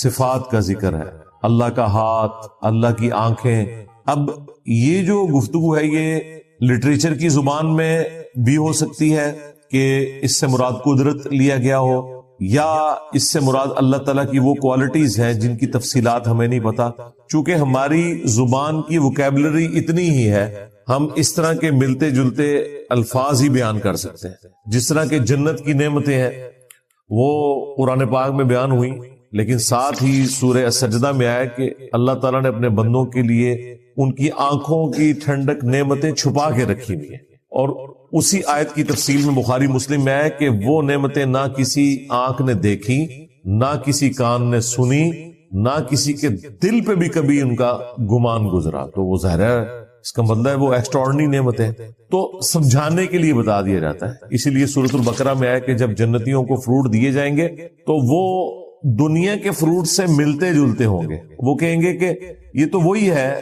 صفات کا ذکر ہے, اللہ کا ہاتھ, اللہ کی آنکھیں. اب یہ جو گفتگو ہے یہ لٹریچر کی زبان میں بھی ہو سکتی ہے کہ اس سے مراد قدرت لیا گیا ہو, یا اس سے مراد اللہ تعالیٰ کی وہ کوالٹیز ہیں جن کی تفصیلات ہمیں نہیں پتا. چونکہ ہماری زبان کی ووکیبلری اتنی ہی ہے, ہم اس طرح کے ملتے جلتے الفاظ ہی بیان کر سکتے ہیں. جس طرح کہ جنت کی نعمتیں ہیں وہ قرآن پاک میں بیان ہوئی, لیکن ساتھ ہی سورہ السجدہ میں آیا کہ اللہ تعالیٰ نے اپنے بندوں کے لیے ان کی آنکھوں کی ٹھنڈک نعمتیں چھپا کے رکھی ہوئی ہیں. اور اسی آیت کی تفصیل میں بخاری مسلم میں ہے کہ وہ نعمتیں نہ کسی آنکھ نے دیکھی, نہ کسی کان نے سنی, نہ کسی کے دل پہ بھی کبھی ان کا گمان گزرا. تو وہ ظاہر ہے اس کا مطلب ہے وہ ایکسٹراڈنری نعمت ہے. تو سمجھانے کے لیے بتا دیا جاتا ہے. اسی لیے سورۃ البقرہ میں آیا کہ جب جنتیوں کو فروٹ دیے جائیں گے تو وہ دنیا کے فروٹ سے ملتے جلتے ہوں گے. وہ کہیں گے کہ یہ تو وہی ہے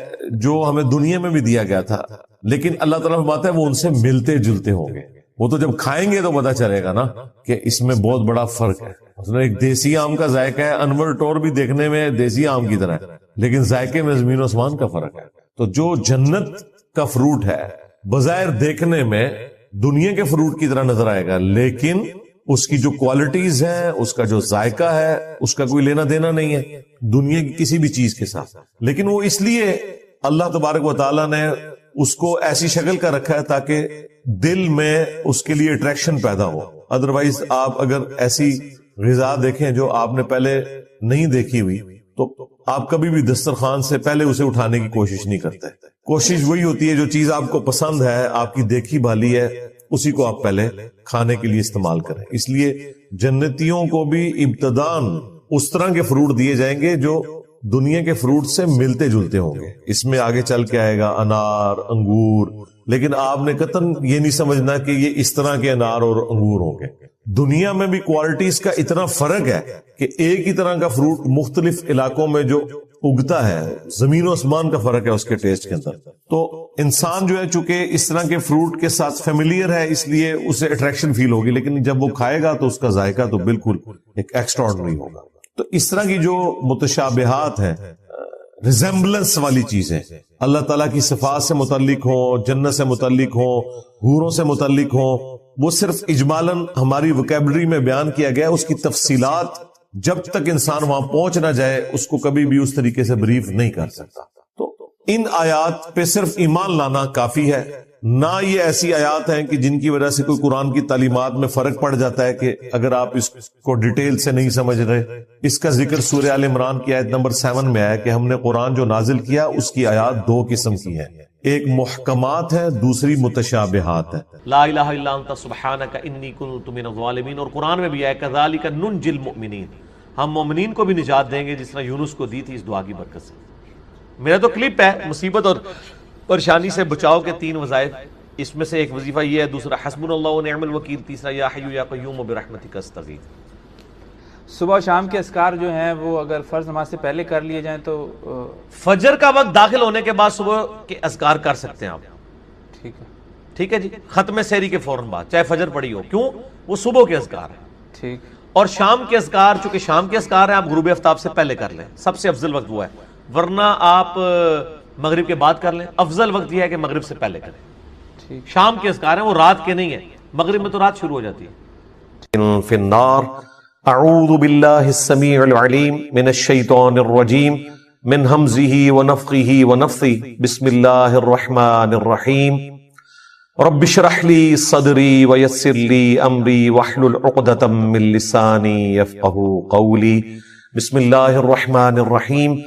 جو ہمیں دنیا میں بھی دیا گیا تھا, لیکن اللہ تعالیٰ فرماتا ہے وہ ان سے ملتے جلتے ہوں گے. وہ تو جب کھائیں گے تو پتا چلے گا نا کہ اس میں بہت بڑا فرق ہے. ایک دیسی آم کا ذائقہ ہے, انور ٹور بھی دیکھنے میں دیسی آم کی طرح ہے, لیکن ذائقے میں زمین و آسمان کا فرق ہے. تو جو جنت کا فروٹ ہے بظاہر دیکھنے میں دنیا کے فروٹ کی طرح نظر آئے گا, لیکن اس کی جو کوالٹیز ہیں, اس کا جو ذائقہ ہے, اس کا کوئی لینا دینا نہیں ہے دنیا کی کسی بھی چیز کے ساتھ. لیکن وہ اس لیے اللہ تبارک و تعالیٰ نے اس کو ایسی شکل کا رکھا ہے تاکہ دل میں اس کے لیے اٹریکشن پیدا ہو. ادروائز آپ اگر ایسی غذا دیکھیں جو آپ نے پہلے نہیں دیکھی ہوئی تو آپ کبھی بھی دسترخوان سے پہلے اسے اٹھانے کی کوشش نہیں کرتے. کوشش وہی ہوتی ہے جو چیز آپ کو پسند ہے, آپ کی دیکھی بھالی ہے, اسی کو آپ پہلے کھانے کے لیے استعمال کریں. اس لیے جنتیوں کو بھی ابتداً اس طرح کے فروٹ دیے جائیں گے جو دنیا کے فروٹ سے ملتے جلتے ہوں گے. اس میں آگے چل کے آئے گا انار، انگور، لیکن آپ نے قطعاً یہ نہیں سمجھنا کہ یہ اس طرح کے انار اور انگور ہوں گے. دنیا میں بھی کوالٹیز کا اتنا فرق ہے کہ ایک ہی طرح کا فروٹ مختلف علاقوں میں جو اگتا ہے، زمین و آسمان کا فرق ہے اس کے ٹیسٹ کے اندر. تو انسان جو ہے چونکہ اس طرح کے فروٹ کے ساتھ فیملیئر ہے، اس لیے اسے اٹریکشن فیل ہوگی، لیکن جب وہ کھائے گا تو اس کا ذائقہ تو بالکل ایک ایکسٹراڈنری ہوگا. تو اس طرح کی جو متشابہات ہیں، ریزمبلنس والی چیزیں، اللہ تعالیٰ کی صفات سے متعلق ہوں، جنت سے متعلق ہوں، حوروں سے متعلق ہوں، وہ صرف اجمالاً ہماری وکیبلری میں بیان کیا گیا. اس کی تفصیلات جب تک انسان وہاں پہنچ نہ جائے اس کو کبھی بھی اس طریقے سے بریف نہیں کر سکتا. تو ان آیات پہ صرف ایمان لانا کافی ہے. نہ یہ ایسی آیات ہیں کہ جن کی وجہ سے کوئی قرآن کی تعلیمات میں فرق پڑ جاتا ہے کہ اگر آپ اس کو ڈیٹیل سے نہیں سمجھ رہے. اس کا ذکر سورہ آل عمران کی آیت نمبر 7 میں آیا کہ ہم نے قرآن جو نازل کیا اس کی آیات 2 قسم کی ہیں، ایک محکمات ہے، دوسری متشابہات ہے. لا الہ الا انت سبحانک انی کنت من الظالمین. اور قرآن میں بھی آیا کذالک ننجی المؤمنین، ہم مومنین کو بھی نجات دیں گے جس طرح یونس کو دی تھی اس دعا کی برکت سے. میرا تو کلپ ہے مصیبت اور پریشانی سے بچاؤ کے 3 وظائف، اس میں سے ایک وظیفہ یہ ہے، دوسرا حسبنا اللہ و نعم الوکیل، تیسرا یا حی یا قیوم برحمتک استغیث. صبح شام کے اذکار جو ہیں وہ اگر فرض نماز سے پہلے کر لیے جائیں تو فجر کا وقت داخل ہونے کے بعد صبح کے اذکار کر سکتے ہیں آپ. ٹھیک ہے، ٹھیک ہے جی، ختم سحری کے فوراً بعد، چاہے فجر پڑی ہو، کیوں؟ وہ صبح کے اذکار ہیں. ٹھیک. اور شام کے اذکار، چونکہ شام کے اذکار ہیں، آپ غروب آفتاب سے پہلے کر لیں، سب سے افضل وقت وہ ہے. ورنہ آپ مغرب کے بعد کر لیں، افضل وقت یہ ہے کہ مغرب سے پہلے کریں. ٹھیک. شام کے اذکار ہیں وہ رات کے نہیں ہیں، مغرب میں تو رات شروع ہو جاتی ہے. فی النار. اعوذ باللہ السمیع العلیم من الشیطان الرجیم من ہمزہ ونفخہ ونفثہ. بسم اللہ الرحمن الرحیم. رب اشرح لی صدری ویسر لی امری واحلل عقدۃ من لسانی یفقہوا قولی. بسم اللہ الرحمن الرحیم.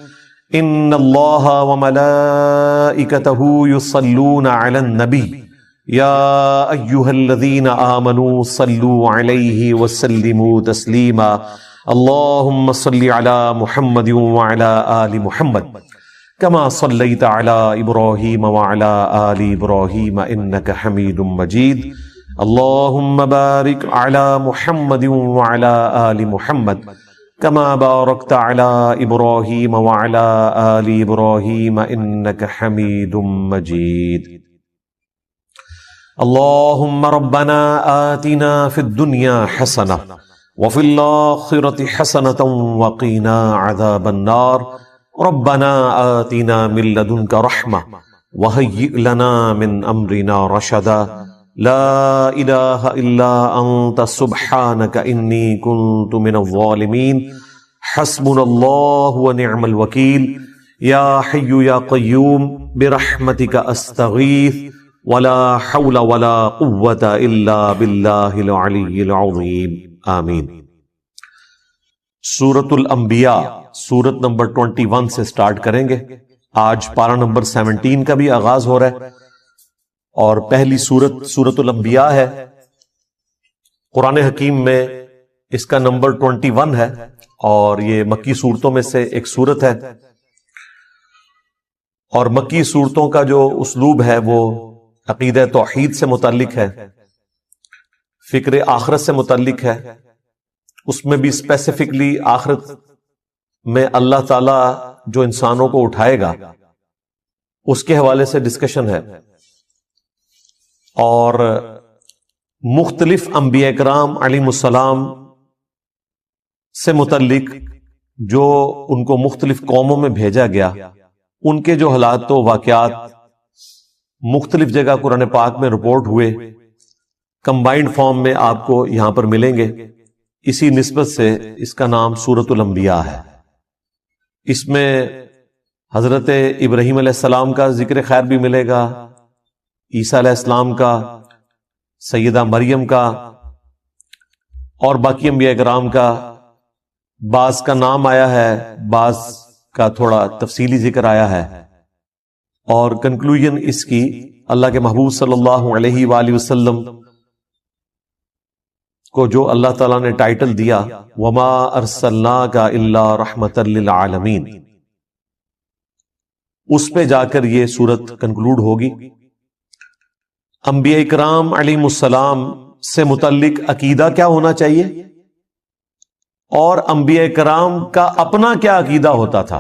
ان اللہ وملائکتہ یصلون علی النبی یا ایہا الذین آمنوا صلوا علیہ وسلموا تسلیما. اللہم صل علی محمد وعلی آل محمد کما صلیت علی ابراہیم وعلی آل ابراہیم انک حمید مجید. اللہم بارک علی محمد وعلی آل محمد کما بارکت علی ابراہیم وعلی آل ابراہیم انک حمید مجید. اللہم ربنا آتنا فی الدنیا حسنہ وفی الآخرۃ حسنۃ وقنا عذاب النار. ربنا آتنا من لدنک رحمہ وہیئ لنا من امرنا رشدا. لا الہ الا انت سبحانک انی کنت من الظالمین. حسبنا اللہ ونعم الوکیل. یا حی یا قیوم برحمتک استغیث ولا حول ولا قوة الا باللہ العلی العظیم. آمین. سورۃ الانبیاء سورت نمبر 21 سے سٹارٹ کریں گے. آج پارہ نمبر 17 کا بھی آغاز ہو رہا ہے اور پہلی سورت سورۃ الانبیاء ہے. قرآن حکیم میں اس کا نمبر 21 ہے اور یہ مکی صورتوں میں سے ایک سورت ہے. اور مکی صورتوں کا جو اسلوب ہے وہ عقیدہ توحید سے متعلق ہے، فکر آخرت سے متعلق ہے. اس میں بھی اسپیسیفکلی آخرت میں اللہ تعالی جو انسانوں کو اٹھائے گا اس کے حوالے سے ڈسکشن ہے. اور مختلف انبیاء کرام علیہ السلام سے متعلق جو ان کو مختلف قوموں میں بھیجا گیا، ان کے جو حالات و واقعات مختلف جگہ قرآن پاک میں رپورٹ ہوئے، کمبائنڈ فارم میں آپ کو یہاں پر ملیں گے. اسی نسبت سے اس کا نام سورۃ الانبیاء ہے. اس میں حضرت ابراہیم علیہ السلام کا ذکر خیر بھی ملے گا، عیسیٰ علیہ السلام کا، سیدہ مریم کا اور باقی انبیاء کرام کا. بعض کا نام آیا ہے، بعض کا تھوڑا تفصیلی ذکر آیا ہے. اور کنکلوژن اس کی اللہ کے محبوب صلی اللہ علیہ وآلہ وسلم کو جو اللہ تعالیٰ نے ٹائٹل دیا وما ارسلناک الا رحمتا للعالمین، اس پہ جا کر یہ سورت کنکلوڈ ہوگی۔ انبیاء کرام علیہم السلام سے متعلق عقیدہ کیا ہونا چاہیے اور انبیاء کرام کا اپنا کیا عقیدہ ہوتا تھا،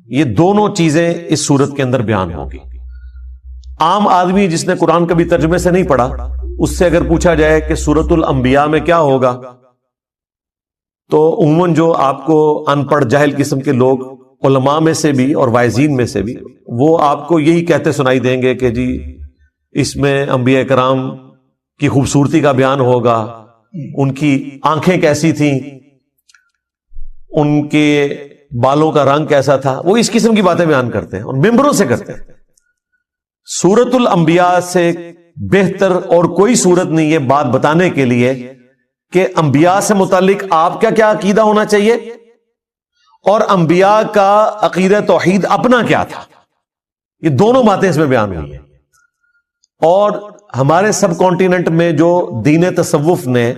یہ دونوں چیزیں اس سورت کے اندر بیان ہوگی۔ عام آدمی جس نے قرآن کبھی ترجمے سے نہیں پڑھا، اس سے اگر پوچھا جائے کہ سورت الانبیاء میں کیا ہوگا، تو عموماً جو آپ کو ان پڑھ جاہل قسم کے لوگ علماء میں سے بھی اور واعظین میں سے بھی، وہ آپ کو یہی کہتے سنائی دیں گے کہ جی اس میں انبیاء کرام کی خوبصورتی کا بیان ہوگا، ان کی آنکھیں کیسی تھیں، ان کے بالوں کا رنگ کیسا تھا، وہ اس قسم کی باتیں بیان کرتے ہیں اور ممبروں سے کرتے ہیں۔ سورت الانبیاء سے بہتر اور کوئی سورت نہیں ہے بات بتانے کے لیے کہ انبیاء سے متعلق آپ کا کیا عقیدہ ہونا چاہیے اور انبیاء کا عقیدہ توحید اپنا کیا تھا۔ یہ دونوں باتیں اس میں بیان ہوئی ہیں۔ اور ہمارے سب کانٹیننٹ میں جو دین تصوف نے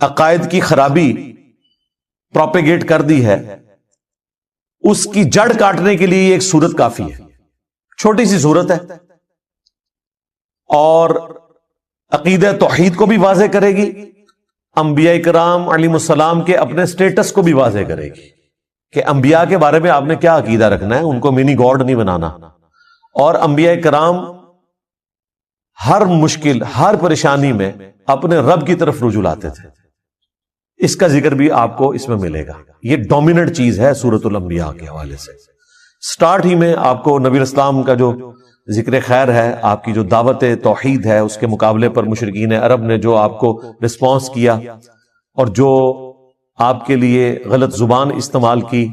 عقائد کی خرابی پروپیگیٹ کر دی ہے، اس کی جڑ کاٹنے کے لیے ایک سورت کافی ہے، چھوٹی سی سورت ہے، اور عقیدہ توحید کو بھی واضح کرے گی، انبیاء کرام علیہ السلام کے اپنے سٹیٹس کو بھی واضح کرے گی کہ انبیاء کے بارے میں آپ نے کیا عقیدہ رکھنا ہے، ان کو منی گاڈ نہیں بنانا، اور انبیاء کرام ہر مشکل ہر پریشانی میں اپنے رب کی طرف رجوع لاتے تھے۔ اس کا ذکر بھی آپ کو اس میں ملے گا۔ یہ ڈومیننٹ چیز ہے سورۃ الانبیاء کے حوالے سے۔ سٹارٹ ہی میں آپ کو نبی اسلام کا جو ذکر خیر ہے، آپ کی جو دعوت توحید ہے، اس کے مقابلے پر مشرکین عرب نے جو آپ کو رسپانس کیا اور جو آپ کے لیے غلط زبان استعمال کی،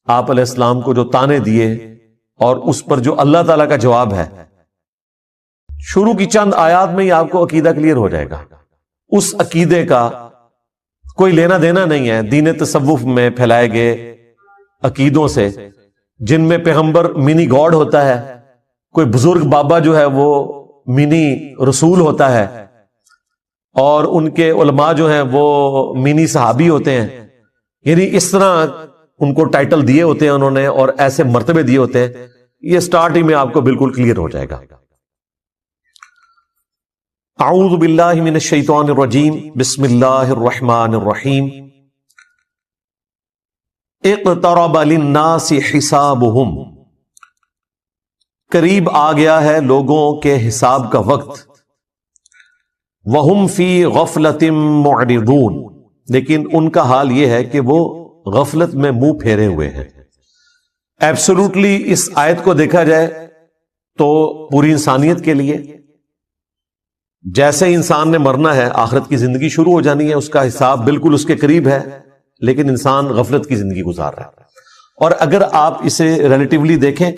آپ علیہ السلام کو جو تانے دیے، اور اس پر جو اللہ تعالیٰ کا جواب ہے، شروع کی چند آیات میں ہی آپ کو عقیدہ کلیئر ہو جائے گا۔ اس عقیدے کا کوئی لینا دینا نہیں ہے دین تصوف میں پھیلائے گئے عقیدوں سے، جن میں پیغمبر منی گاڈ ہوتا ہے، کوئی بزرگ بابا جو ہے وہ منی رسول ہوتا ہے، اور ان کے علماء جو ہیں وہ منی صحابی ہوتے ہیں۔ یعنی اس طرح ان کو ٹائٹل دیے ہوتے ہیں انہوں نے، اور ایسے مرتبے دیے ہوتے ہیں۔ یہ سٹارٹ ہی میں آپ کو بالکل کلیئر ہو جائے گا۔ اعوذ باللہ من الشیطان الرجیم، بسم اللہ الرحمن الرحیم۔ اقترب للناس حسابہم، قریب آ گیا ہے لوگوں کے حساب کا وقت، وہم فی غفلۃ معرضون، لیکن ان کا حال یہ ہے کہ وہ غفلت میں منہ پھیرے ہوئے ہیں۔ ایبسولوٹلی اس آیت کو دیکھا جائے تو پوری انسانیت کے لیے، جیسے انسان نے مرنا ہے، آخرت کی زندگی شروع ہو جانی ہے، اس کا حساب بالکل اس کے قریب ہے، لیکن انسان غفلت کی زندگی گزار رہا ہے۔ اور اگر آپ اسے ریلیٹیولی دیکھیں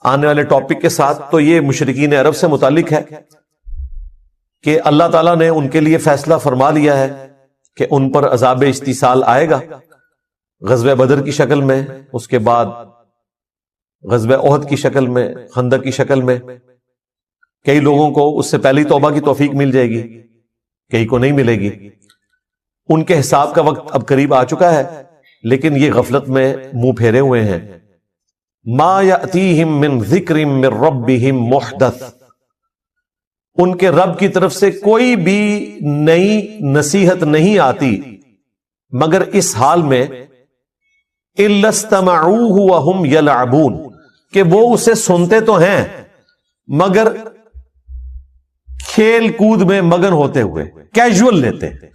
آنے والے ٹاپک کے ساتھ، تو یہ مشرکین عرب سے متعلق ہے کہ اللہ تعالیٰ نے ان کے لیے فیصلہ فرما لیا ہے کہ ان پر عذاب استیصال آئے گا، غزوہ بدر کی شکل میں، اس کے بعد غزوہ احد کی شکل میں، خندق کی شکل میں۔ کئی لوگوں کو اس سے پہلی توبہ کی توفیق مل جائے گی، کئی کو نہیں ملے گی۔ ان کے حساب کا وقت اب قریب آ چکا ہے، لیکن یہ غفلت میں منہ پھیرے ہوئے ہیں۔ ما یأتیہم من ذکر من ربہم محدث، ان کے رب کی طرف سے کوئی بھی نئی نصیحت نہیں آتی مگر اس حال میں الا استمعوہ وہم یلعبون، کہ وہ اسے سنتے تو ہیں مگر کھیل کود میں مگن ہوتے ہوئے، کیجول لیتے ہیں۔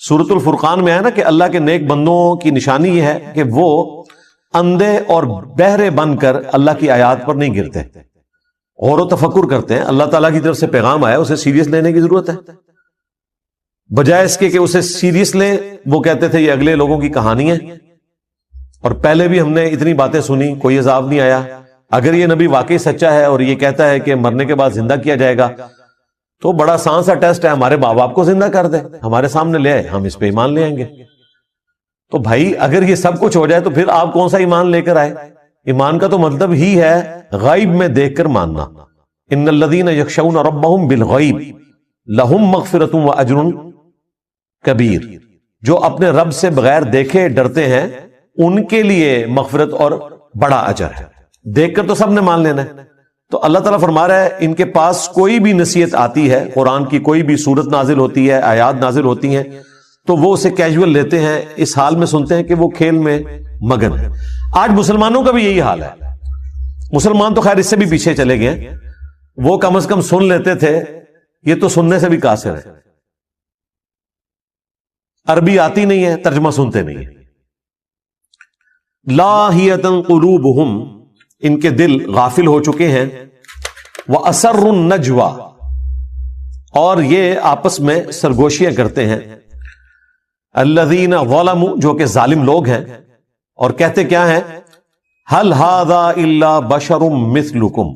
سورۃ الفرقان میں ہے نا کہ اللہ کے نیک بندوں کی نشانی یہ ہے کہ وہ اندھے اور بہرے بن کر اللہ کی آیات پر نہیں گرتے، غور و تفکر کرتے ہیں۔ اللہ تعالیٰ کی طرف سے پیغام آیا، اسے سیریس لینے کی ضرورت ہے، بجائے اس کے کہ اسے سیریس لیں وہ کہتے تھے یہ اگلے لوگوں کی کہانی ہے، اور پہلے بھی ہم نے اتنی باتیں سنی، کوئی عذاب نہیں آیا۔ اگر یہ نبی واقعی سچا ہے اور یہ کہتا ہے کہ مرنے کے بعد زندہ کیا جائے گا، تو بڑا آسان سا ٹیسٹ ہے، ہمارے ماں باپ کو زندہ کر دے، ہمارے سامنے لے آئے، ہم اس پہ ایمان لے آئیں گے۔ تو بھائی اگر یہ سب کچھ ہو جائے تو پھر آپ کون سا ایمان لے کر آئے؟ ایمان کا تو مطلب ہی ہے غیب میں دیکھ کر ماننا۔ ان الذین یخشون ربہم بالغیب لہم مغفرۃ واجر کبیر، جو اپنے رب سے بغیر دیکھے ڈرتے ہیں ان کے لیے مغفرت اور بڑا اجر ہے. دیکھ کر تو سب نے مان لینا ہے. تو اللہ تعالیٰ فرما رہا ہے ان کے پاس کوئی بھی نصیحت آتی ہے، قرآن کی کوئی بھی صورت نازل ہوتی ہے، آیات نازل ہوتی ہیں، تو وہ اسے کیجول لیتے ہیں، اس حال میں سنتے ہیں کہ وہ کھیل میں مگن ہے. آج مسلمانوں کا بھی یہی حال ہے. مسلمان تو خیر اس سے بھی پیچھے چلے گئے، وہ کم از کم سن لیتے تھے، یہ تو سننے سے بھی قاصر ہے. عربی آتی نہیں ہے، ترجمہ سنتے نہیں ہیں. لاہیۃ قلوبہم، ان کے دل غافل ہو چکے ہیں. وَأَسَرُّ النَّجْوَى، اور یہ آپس میں سرگوشیاں کرتے ہیں. الذین ظلموا، جو کہ ظالم لوگ ہیں، اور کہتے کیا ہیں؟ هل هذا الا بشر مثلکم،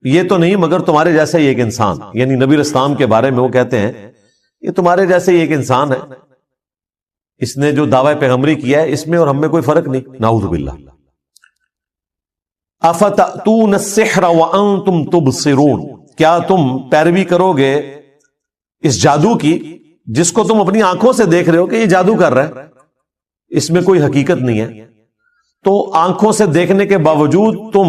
یہ تو نہیں مگر تمہارے جیسا ہی ایک انسان. یعنی نبی اسلام کے بارے میں وہ کہتے ہیں یہ تمہارے جیسے ہی ایک انسان ہے، اس نے جو دعوی پیغمبری کیا ہے اس میں اور ہم میں کوئی فرق نہیں. نعوذ باللہ. افتأتون السحر وانتم تبصرون، کیا تم پیروی کرو گے اس جادو کی جس کو تم اپنی آنکھوں سے دیکھ رہے ہو کہ یہ جادو کر رہا ہے، اس میں کوئی حقیقت نہیں ہے، تو آنکھوں سے دیکھنے کے باوجود تم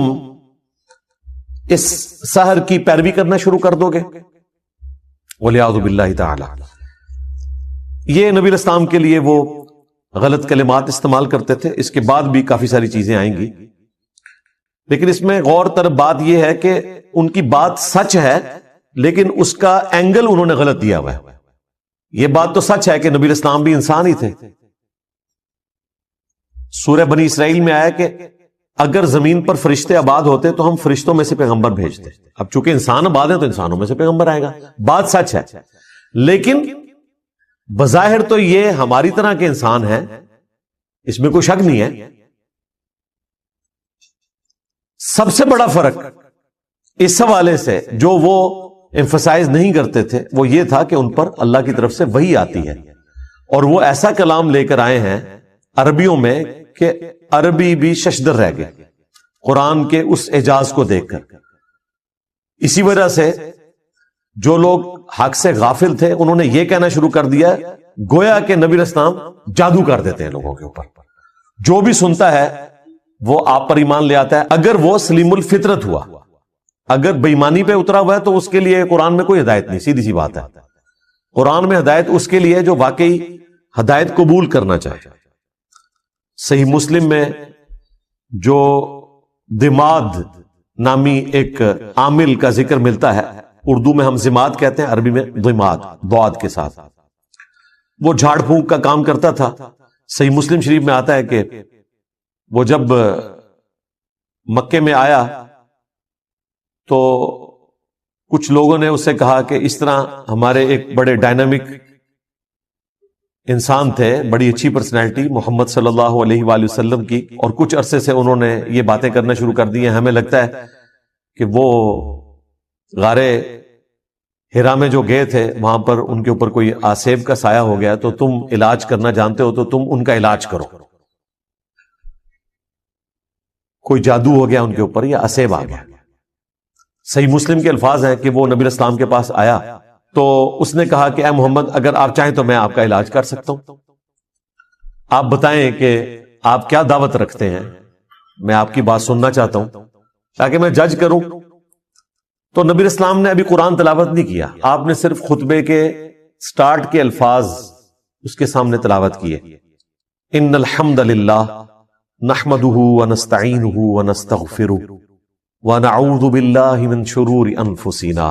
اس سحر کی پیروی کرنا شروع کر دو گے. وَلِعَوْذُ بِاللَّهِ تَعَالَى. یہ نبی اسلام کے لیے وہ غلط کلمات استعمال کرتے تھے. اس کے بعد بھی کافی ساری چیزیں آئیں گی، لیکن اس میں غور طرف بات یہ ہے کہ ان کی بات سچ ہے لیکن اس کا اینگل انہوں نے غلط دیا ہوا ہے. یہ بات تو سچ ہے کہ نبی اسلام بھی انسان ہی تھے. سورہ بنی اسرائیل میں آیا کہ اگر زمین پر فرشتے آباد ہوتے تو ہم فرشتوں میں سے پیغمبر بھیجتے. اب چونکہ انسان آباد ہیں تو انسانوں میں سے پیغمبر آئے گا. بات سچ ہے، لیکن بظاہر تو یہ ہماری طرح کے انسان ہیں، اس میں کوئی شک نہیں ہے. سب سے بڑا فرق اس حوالے سے جو وہ ایمفسائز نہیں کرتے تھے وہ یہ تھا کہ ان پر اللہ کی طرف سے وحی آتی ہے، اور وہ ایسا کلام لے کر آئے ہیں عربیوں میں کہ عربی بھی ششدر رہ گئے قرآن کے اس اعجاز کو دیکھ کر. اسی وجہ سے جو لوگ حق سے غافل تھے انہوں نے یہ کہنا شروع کر دیا گویا کہ نبی اسلام جادو کر دیتے ہیں لوگوں کے اوپر. جو بھی سنتا ہے وہ آپ پر ایمان لے آتا ہے اگر وہ سلیم الفطرت ہوا. اگر بےایمانی پہ اترا ہوا ہے تو اس کے لیے قرآن میں کوئی ہدایت نہیں. سیدھی سی بات ہے، قرآن میں ہدایت اس کے لیے جو واقعی ہدایت قبول کرنا چاہے. صحیح مسلم میں جو دماد نامی ایک عامل کا ذکر ملتا ہے، اردو میں ہم زماد کہتے ہیں، عربی میں دماد ضاد کے ساتھ. وہ جھاڑ پھونک کا کام کرتا تھا. صحیح مسلم شریف میں آتا ہے کہ وہ جب مکے میں آیا تو کچھ لوگوں نے اس سے کہا کہ اس طرح ہمارے ایک بڑے ڈائنامک انسان تھے، بڑی اچھی پرسنالٹی محمد صلی اللہ علیہ وآلہ وسلم کی، اور کچھ عرصے سے انہوں نے یہ باتیں کرنا شروع کر دی ہیں. ہمیں لگتا ہے کہ وہ غار ہرا میں جو گئے تھے وہاں پر ان کے اوپر کوئی آسیب کا سایہ ہو گیا، تو تم علاج کرنا جانتے ہو تو تم ان کا علاج کرو. کوئی جادو ہو گیا ان کے اوپر یا آسیب آ گیا. صحیح مسلم کے الفاظ ہیں کہ وہ نبی اسلام کے پاس آیا تو اس نے کہا کہ اے محمد اگر آپ چاہیں تو میں آپ کا علاج کر سکتا ہوں، آپ بتائیں کہ آپ کیا دعوت رکھتے ہیں، میں آپ کی بات سننا چاہتا ہوں تاکہ میں جج کروں. تو نبی اسلام نے ابھی قرآن تلاوت نہیں کیا، آپ نے صرف خطبے کے سٹارٹ کے الفاظ اس کے سامنے تلاوت کیے. ان الحمد للہ نحمده ونستعینه ونستغفره ونعوذ باللہ من شرور انفسنا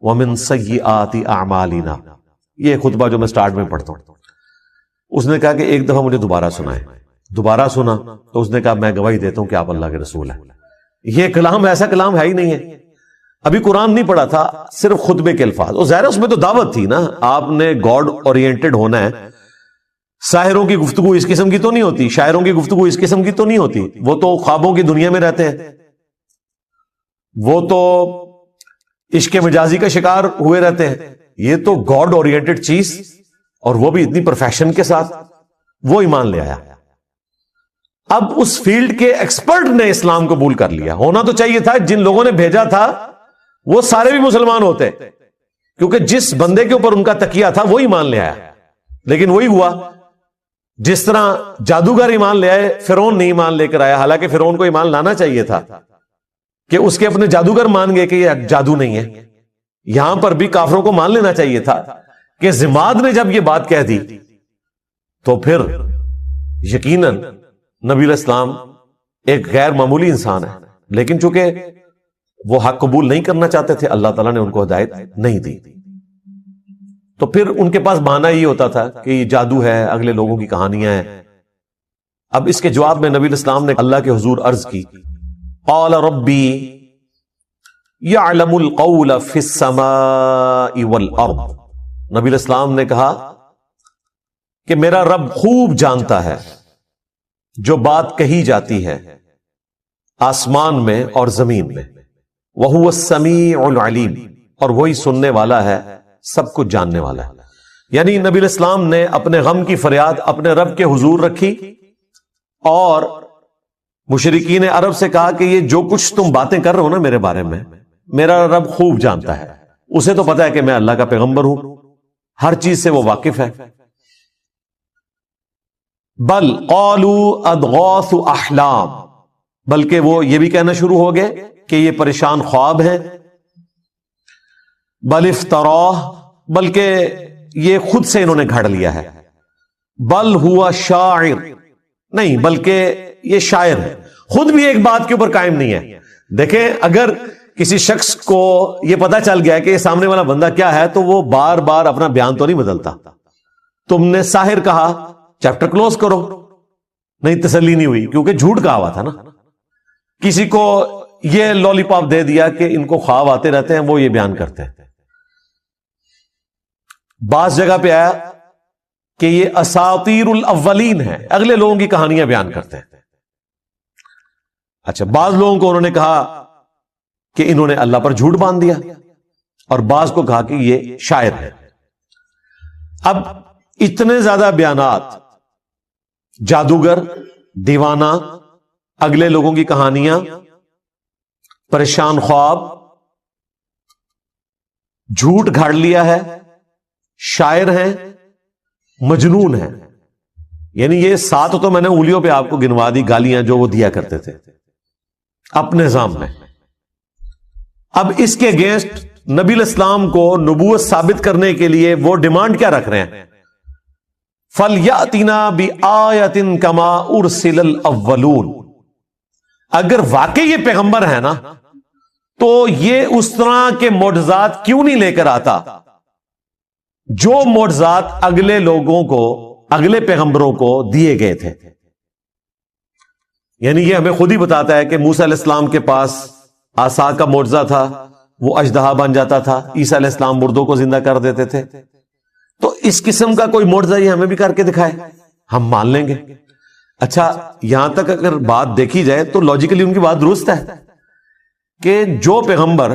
ومن سیئات اعمالنا. یہ خطبہ جو میں سٹارٹ میں پڑھتا ہوں. اس نے کہا کہ ایک دفعہ مجھے دوبارہ سنائیں. دوبارہ سنا تو اس نے کہا میں گواہی دیتا ہوں کہ آپ اللہ کے رسول ہیں. یہ کلام ایسا کلام ہے ہی نہیں ہے. ابھی قرآن نہیں پڑھا تھا، صرف خطبے کے الفاظ. اور ظاہر اس میں تو دعوت تھی نا، آپ نے گاڈ اورینٹڈ ہونا ہے. ساحروں کی گفتگو اس قسم کی تو نہیں ہوتی، شاعروں کی گفتگو اس قسم کی تو نہیں ہوتی. وہ تو خوابوں کی دنیا میں رہتے ہیں، وہ تو عشق مجازی کا شکار ہوئے رہتے ہیں. یہ تو گاڈ اورینٹڈ چیز، اور وہ بھی اتنی پروفیشن کے ساتھ، وہ ایمان لے آیا. اب اس فیلڈ کے ایکسپرٹ نے اسلام قبول کر لیا. ہونا تو چاہیے تھا جن لوگوں نے بھیجا تھا وہ سارے بھی مسلمان ہوتے، کیونکہ جس بندے کے اوپر ان کا تکیہ تھا وہی مان لے آیا. لیکن وہی ہوا جس طرح جادوگر ایمان لے آئے، فرعون نہیں ایمان لے کر آیا، حالانکہ فرعون کو ایمان لانا چاہیے تھا کہ اس کے اپنے جادوگر مان گئے کہ یہ جادو نہیں ہے۔ یہاں پر بھی کافروں کو مان لینا چاہیے تھا کہ ضماد نے جب یہ بات کہہ دی تو پھر یقیناً نبی علیہ السلام ایک غیر معمولی انسان ہے، لیکن چونکہ وہ حق قبول نہیں کرنا چاہتے تھے، اللہ تعالیٰ نے ان کو ہدایت نہیں دی، تو پھر ان کے پاس بہانہ یہ ہوتا تھا کہ یہ جادو ہے، اگلے لوگوں کی کہانیاں ہیں۔ اب اس کے جواب میں نبی علیہ السلام نے اللہ کے حضور عرض کی، قال ربی یعلم القول فی السماء والارض، نبی علیہ السلام نے کہا کہ میرا رب خوب جانتا ہے جو بات کہی جاتی ہے آسمان میں اور زمین میں، وَهُوَ السَّمِيعُ الْعَلِيمُ، اور وہی سننے والا ہے، سب کچھ جاننے والا ہے۔ یعنی نبی علیہ السلام نے اپنے غم کی فریاد اپنے رب کے حضور رکھی اور مشرکین عرب سے کہا کہ یہ جو کچھ تم باتیں کر رہے ہو نا میرے بارے میں، میرا رب خوب جانتا ہے، اسے تو پتا ہے کہ میں اللہ کا پیغمبر ہوں، ہر چیز سے وہ واقف ہے۔ بل قالوا اضغاث احلام، بلکہ وہ یہ بھی کہنا شروع ہو گئے کہ یہ پریشان خواب ہیں، بل افتراہ، بلکہ یہ خود سے انہوں نے گھڑ لیا ہے، بل ہوا شاعر، نہیں بلکہ یہ شاعر ہے، خود بھی ایک بات کے اوپر قائم نہیں ہے۔ دیکھیں اگر کسی شخص کو یہ پتا چل گیا کہ یہ سامنے والا بندہ کیا ہے تو وہ بار بار اپنا بیان تو نہیں بدلتا۔ تم نے ساحر کہا، چیپٹر کلوز کرو، نہیں تسلی نہیں ہوئی کیونکہ جھوٹ کہا ہوا تھا نا۔ کسی کو یہ لولی پاپ دے دیا کہ ان کو خواب آتے رہتے ہیں، وہ یہ بیان کرتے ہیں۔ بعض جگہ پہ آیا کہ یہ اساطیر الاولین ہے، اگلے لوگوں کی کہانیاں بیان کرتے ہیں۔ اچھا، بعض لوگوں کو انہوں نے کہا کہ انہوں نے اللہ پر جھوٹ باندھ دیا، اور بعض کو کہا کہ یہ شاعر ہے۔ اب اتنے زیادہ بیانات، جادوگر، دیوانہ، اگلے لوگوں کی کہانیاں، پریشان خواب، جھوٹ گھاڑ لیا ہے، شاعر ہیں، مجنون ہیں، یعنی یہ 7 تو میں نے انگلیوں پہ آپ کو گنوا دی گالیاں جو وہ دیا کرتے تھے اپنے نظام میں۔ اب اس کے اگینسٹ نبی علیہ السلام کو نبوت ثابت کرنے کے لیے وہ ڈیمانڈ کیا رکھ رہے ہیں؟ فَلْيَأْتِنَا بِآیَةٍ كَمَا أُرْسِلَ الْأَوَّلُونَ، اگر واقعی یہ پیغمبر ہے نا تو یہ اس طرح کے معجزات کیوں نہیں لے کر آتا جو معجزات اگلے لوگوں کو، اگلے پیغمبروں کو دیے گئے تھے۔ یعنی یہ ہمیں خود ہی بتاتا ہے کہ موسیٰ علیہ السلام کے پاس عصا کا معجزہ تھا، وہ اژدہا بن جاتا تھا، عیسیٰ علیہ السلام مردوں کو زندہ کر دیتے تھے، تو اس قسم کا کوئی معجزہ یہ ہمیں بھی کر کے دکھائے، ہم مان لیں گے۔ اچھا، یہاں تک اگر بات دیکھی جائے تو لاجیکلی ان کی بات درست ہے کہ جو پیغمبر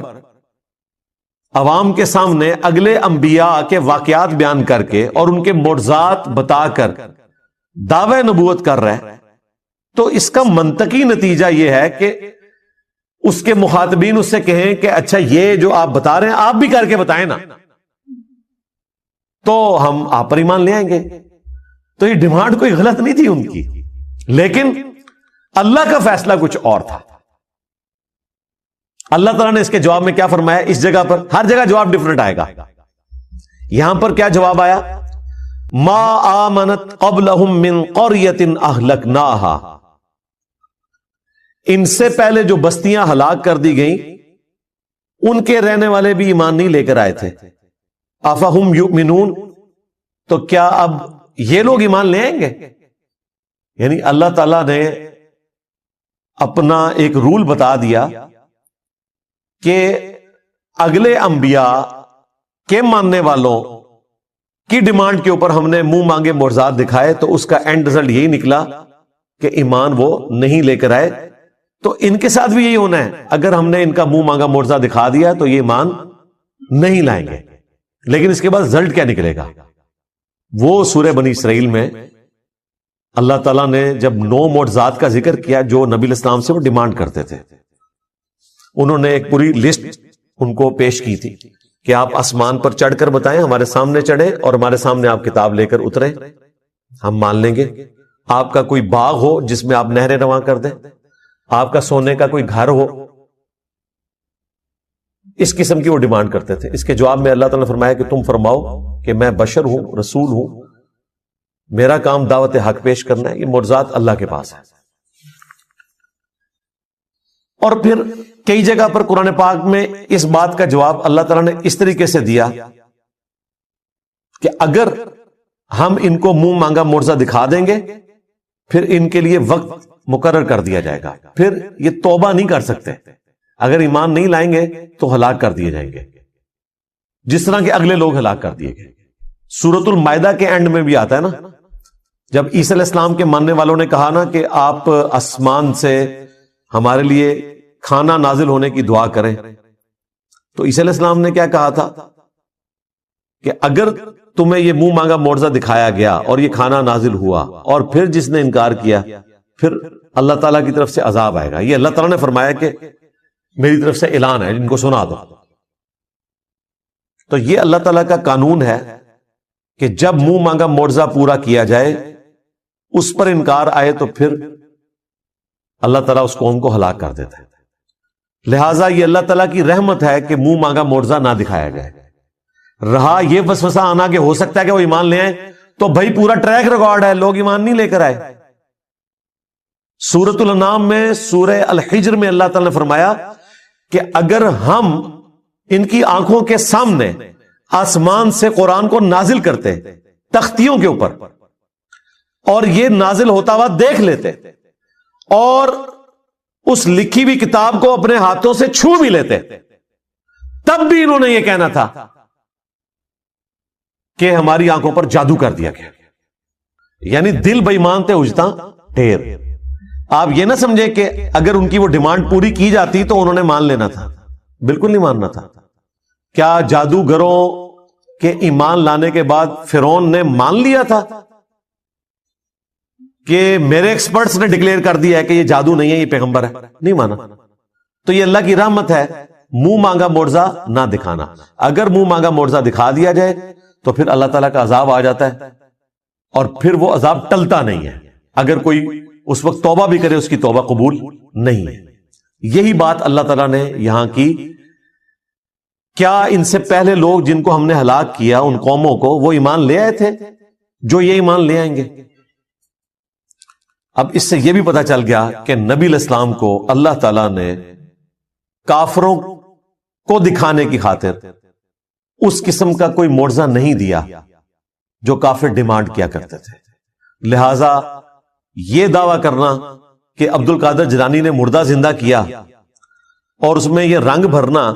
عوام کے سامنے اگلے انبیاء کے واقعات بیان کر کے اور ان کے معجزات بتا کر دعوی نبوت کر رہا ہے، تو اس کا منطقی نتیجہ یہ ہے کہ اس کے مخاطبین اس سے کہیں کہ اچھا یہ جو آپ بتا رہے ہیں آپ بھی کر کے بتائیں نا، تو ہم آپ پر ایمان لے آئیں گے۔ تو یہ ڈیمانڈ کوئی غلط نہیں تھی ان کی، لیکن اللہ کا فیصلہ کچھ اور تھا۔ اللہ تعالیٰ نے اس کے جواب میں کیا فرمایا؟ اس جگہ پر ہر جگہ جواب ڈیفرنٹ آئے گا، یہاں پر کیا جواب آیا؟ ما آمنت قبلہم من قریۃ اہلکناہا، ان سے پہلے جو بستیاں ہلاک کر دی گئیں ان کے رہنے والے بھی ایمان نہیں لے کر آئے تھے۔ افہم یؤمنون، تو کیا اب یہ لوگ ایمان لے آئیں گے؟ یعنی اللہ تعالیٰ نے اپنا ایک رول بتا دیا کہ اگلے انبیاء کے ماننے والوں کی ڈیمانڈ کے اوپر ہم نے منہ مانگے معجزات دکھائے تو اس کا اینڈ رزلٹ یہی نکلا کہ ایمان وہ نہیں لے کر آئے، تو ان کے ساتھ بھی یہی ہونا ہے۔ اگر ہم نے ان کا منہ مانگا معجزہ دکھا دیا تو یہ ایمان نہیں لائیں گے، لیکن اس کے بعد رزلٹ کیا نکلے گا؟ وہ سورہ بنی اسرائیل میں اللہ تعالیٰ نے جب 9 معجزات کا ذکر کیا جو نبی علیہ السلام سے وہ ڈیمانڈ کرتے تھے، انہوں نے ایک پوری لسٹ ان کو پیش کی تھی کہ آپ آسمان پر چڑھ کر بتائیں، ہمارے سامنے چڑھے اور ہمارے سامنے آپ کتاب لے کر اترے، ہم مان لیں گے. آپ کا کوئی باغ ہو جس میں آپ نہریں رواں کر دیں, آپ کا سونے کا کوئی گھر ہو, اس قسم کی وہ ڈیمانڈ کرتے تھے. اس کے جواب میں اللہ تعالیٰ نے فرمایا کہ تم فرماؤ کہ میں بشر ہوں, رسول ہوں, میرا کام دعوت حق پیش کرنا ہے, یہ معجزات اللہ کے پاس ہے. اور پھر کئی جگہ پر قرآن پاک میں اس بات کا جواب اللہ تعالیٰ نے اس طریقے سے دیا کہ اگر ہم ان کو منہ مانگا معجزہ دکھا دیں گے پھر ان کے لیے وقت مقرر کر دیا جائے گا, پھر یہ توبہ نہیں کر سکتے, اگر ایمان نہیں لائیں گے تو ہلاک کر دیے جائیں گے, جس طرح کے اگلے لوگ ہلاک کر دیے گئے. سورۃ المائدہ کے اینڈ میں بھی آتا ہے نا, جب عیسیٰ علیہ السلام کے ماننے والوں نے کہا نا کہ آپ آسمان سے ہمارے لیے کھانا نازل ہونے کی دعا کریں, تو عیسیٰ علیہ السلام نے کیا کہا تھا کہ اگر تمہیں یہ منہ مانگا معجزہ دکھایا گیا اور یہ کھانا نازل ہوا اور پھر جس نے انکار کیا پھر اللہ تعالیٰ کی طرف سے عذاب آئے گا. یہ اللہ تعالیٰ نے فرمایا کہ میری طرف سے اعلان ہے, ان کو سنا دو. تو یہ اللہ تعالیٰ کا قانون ہے کہ جب منہ مانگا معجزہ پورا کیا جائے, اس پر انکار آئے تو پھر اللہ تعالیٰ اس قوم کو ہلاک کر دیتا ہے. لہٰذا یہ اللہ تعالیٰ کی رحمت ہے کہ منہ مانگا معجزہ نہ دکھایا جائے. رہا یہ وسوسہ آنا کہ ہو سکتا ہے کہ وہ ایمان لے آئے, تو بھائی پورا ٹریک ریکارڈ ہے, لوگ ایمان نہیں لے کر آئے. سورۃ الانعام میں, سورہ الحجر میں اللہ تعالیٰ نے فرمایا کہ اگر ہم ان کی آنکھوں کے سامنے آسمان سے قرآن کو نازل کرتے تختیوں کے اوپر, اور یہ نازل ہوتا ہوا دیکھ لیتے, اور اس لکھی ہوئی کتاب کو اپنے ہاتھوں سے چھو بھی لیتے, تب بھی انہوں نے یہ کہنا تھا کہ ہماری آنکھوں پر جادو کر دیا گیا. یعنی دل بے ایمان تے اجتا ڈھیر. آپ یہ نہ سمجھے کہ اگر ان کی وہ ڈیمانڈ پوری کی جاتی تو انہوں نے مان لینا تھا, بالکل نہیں ماننا تھا. کیا جادوگروں کے ایمان لانے کے بعد فرعون نے مان لیا تھا کہ میرے ایکسپرٹس نے ڈکلیئر کر دیا ہے کہ یہ جادو نہیں ہے, یہ پیغمبر ہے؟ نہیں مانا. تو یہ اللہ کی رحمت ہے, منہ مانگا معجزہ نہ دکھانا. اگر منہ مانگا معجزہ دکھا دیا جائے تو پھر اللہ تعالیٰ کا عذاب آ جاتا ہے, اور پھر وہ عذاب ٹلتا نہیں ہے. اگر کوئی اس وقت توبہ بھی کرے اس کی توبہ قبول نہیں ہے. یہی بات اللہ تعالیٰ نے یہاں کی. کیا ان سے پہلے لوگ جن کو ہم نے ہلاک کیا, ان قوموں کو, وہ ایمان لے آئے تھے جو یہ ایمان لے آئیں گے؟ اب اس سے یہ بھی پتا چل گیا کہ نبی علیہ السلام کو اللہ تعالیٰ نے کافروں کو دکھانے کی خاطر اس قسم کا کوئی معجزہ نہیں دیا جو کافر ڈیمانڈ کیا کرتے تھے. لہذا یہ دعویٰ کرنا کہ عبد القادر جیلانی نے مردہ زندہ کیا اور اس میں یہ رنگ بھرنا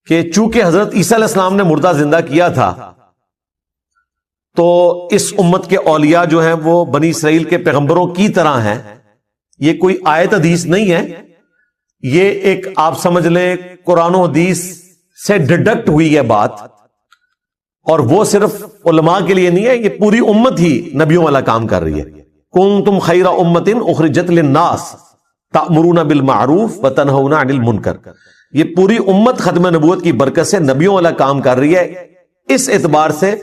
کہ چونکہ حضرت عیسیٰ علیہ السلام نے مردہ زندہ کیا تھا تو اس امت کے اولیاء جو ہیں وہ بنی اسرائیل کے پیغمبروں کی طرح ہیں, یہ کوئی آیت حدیث نہیں ہے. یہ ایک آپ سمجھ لیں قرآن و حدیث سے ڈڈکٹ ہوئی ہے بات, اور وہ صرف علماء کے لیے نہیں ہے, یہ پوری امت ہی نبیوں والا کام کر رہی ہے. کنتم خیر امت اخرجت للناس تأمرون بالمعروف وتنہون عن المنکر. یہ پوری امت ختم نبوت کی برکت سے نبیوں والا کام کر رہی ہے. اس اعتبار سے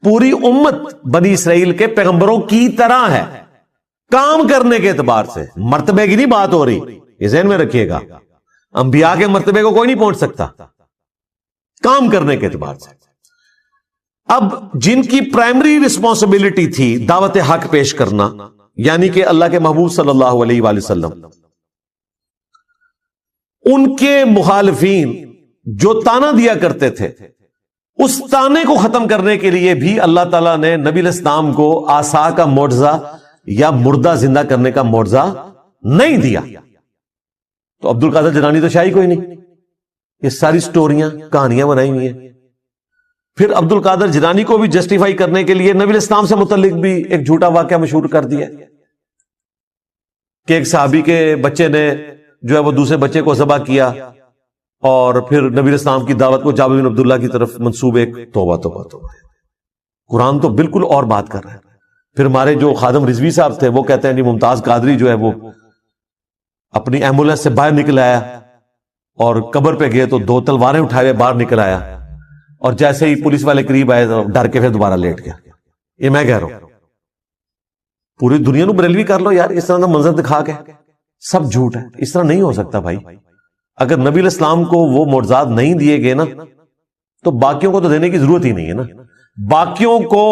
پوری امت بنی اسرائیل کے پیغمبروں کی طرح ہے کام کرنے کے اعتبار سے. مرتبے کی نہیں بات ہو رہی, یہ ذہن میں رکھیے گا. انبیاء کے مرتبے کو کوئی نہیں پہنچ سکتا کام کرنے کے اعتبار سے. اب جن کی پرائمری رسپانسبلٹی تھی دعوت حق پیش کرنا, یعنی کہ اللہ کے محبوب صلی اللہ علیہ وآلہ وسلم, ان کے مخالفین جو تانا دیا کرتے تھے, اس تانے کو ختم کرنے کے لیے بھی اللہ تعالیٰ نے نبی علیہ السلام کو عصا کا معجزہ یا مردہ زندہ کرنے کا معجزہ نہیں دیا. تو عبد القادر جیلانی تو شاہی کوئی نہیں, یہ ساری سٹوریاں کہانیاں بنائی ہوئی ہیں. پھر عبد القادر جیلانی کو بھی جسٹیفائی کرنے کے لیے نبی علیہ السلام سے متعلق بھی ایک جھوٹا واقعہ مشہور کر دیا کہ ایک صحابی کے بچے نے جو ہے وہ دوسرے بچے کو ذبح کیا, اور پھر نبی علیہ السلام کی دعوت کو جابر بن عبداللہ کی طرف منسوب. ایک توبہ توبہ توبہ, قرآن تو بالکل اور بات کر رہا ہے. پھر ہمارے جو خادم رضوی صاحب تھے وہ کہتے ہیں کہ ممتاز قادری جو ہے وہ اپنی ایمبولینس سے باہر نکل آیا اور قبر پہ گئے تو 2 تلواریں اٹھائے باہر نکل آیا, اور جیسے ہی پولیس والے قریب آئے تو ڈر کے پھر دوبارہ لیٹ گیا. یہ میں کہہ رہا ہوں پوری دنیا نو بریلوی کر لو یار اس طرح کا منظر دکھا کے، سب جھوٹ ہے، اس طرح نہیں ہو سکتا بھائی۔ اگر نبی علیہ السلام کو وہ معجزات نہیں دیے گئے نا تو باقیوں کو تو دینے کی ضرورت ہی نہیں ہے نا۔ باقیوں کو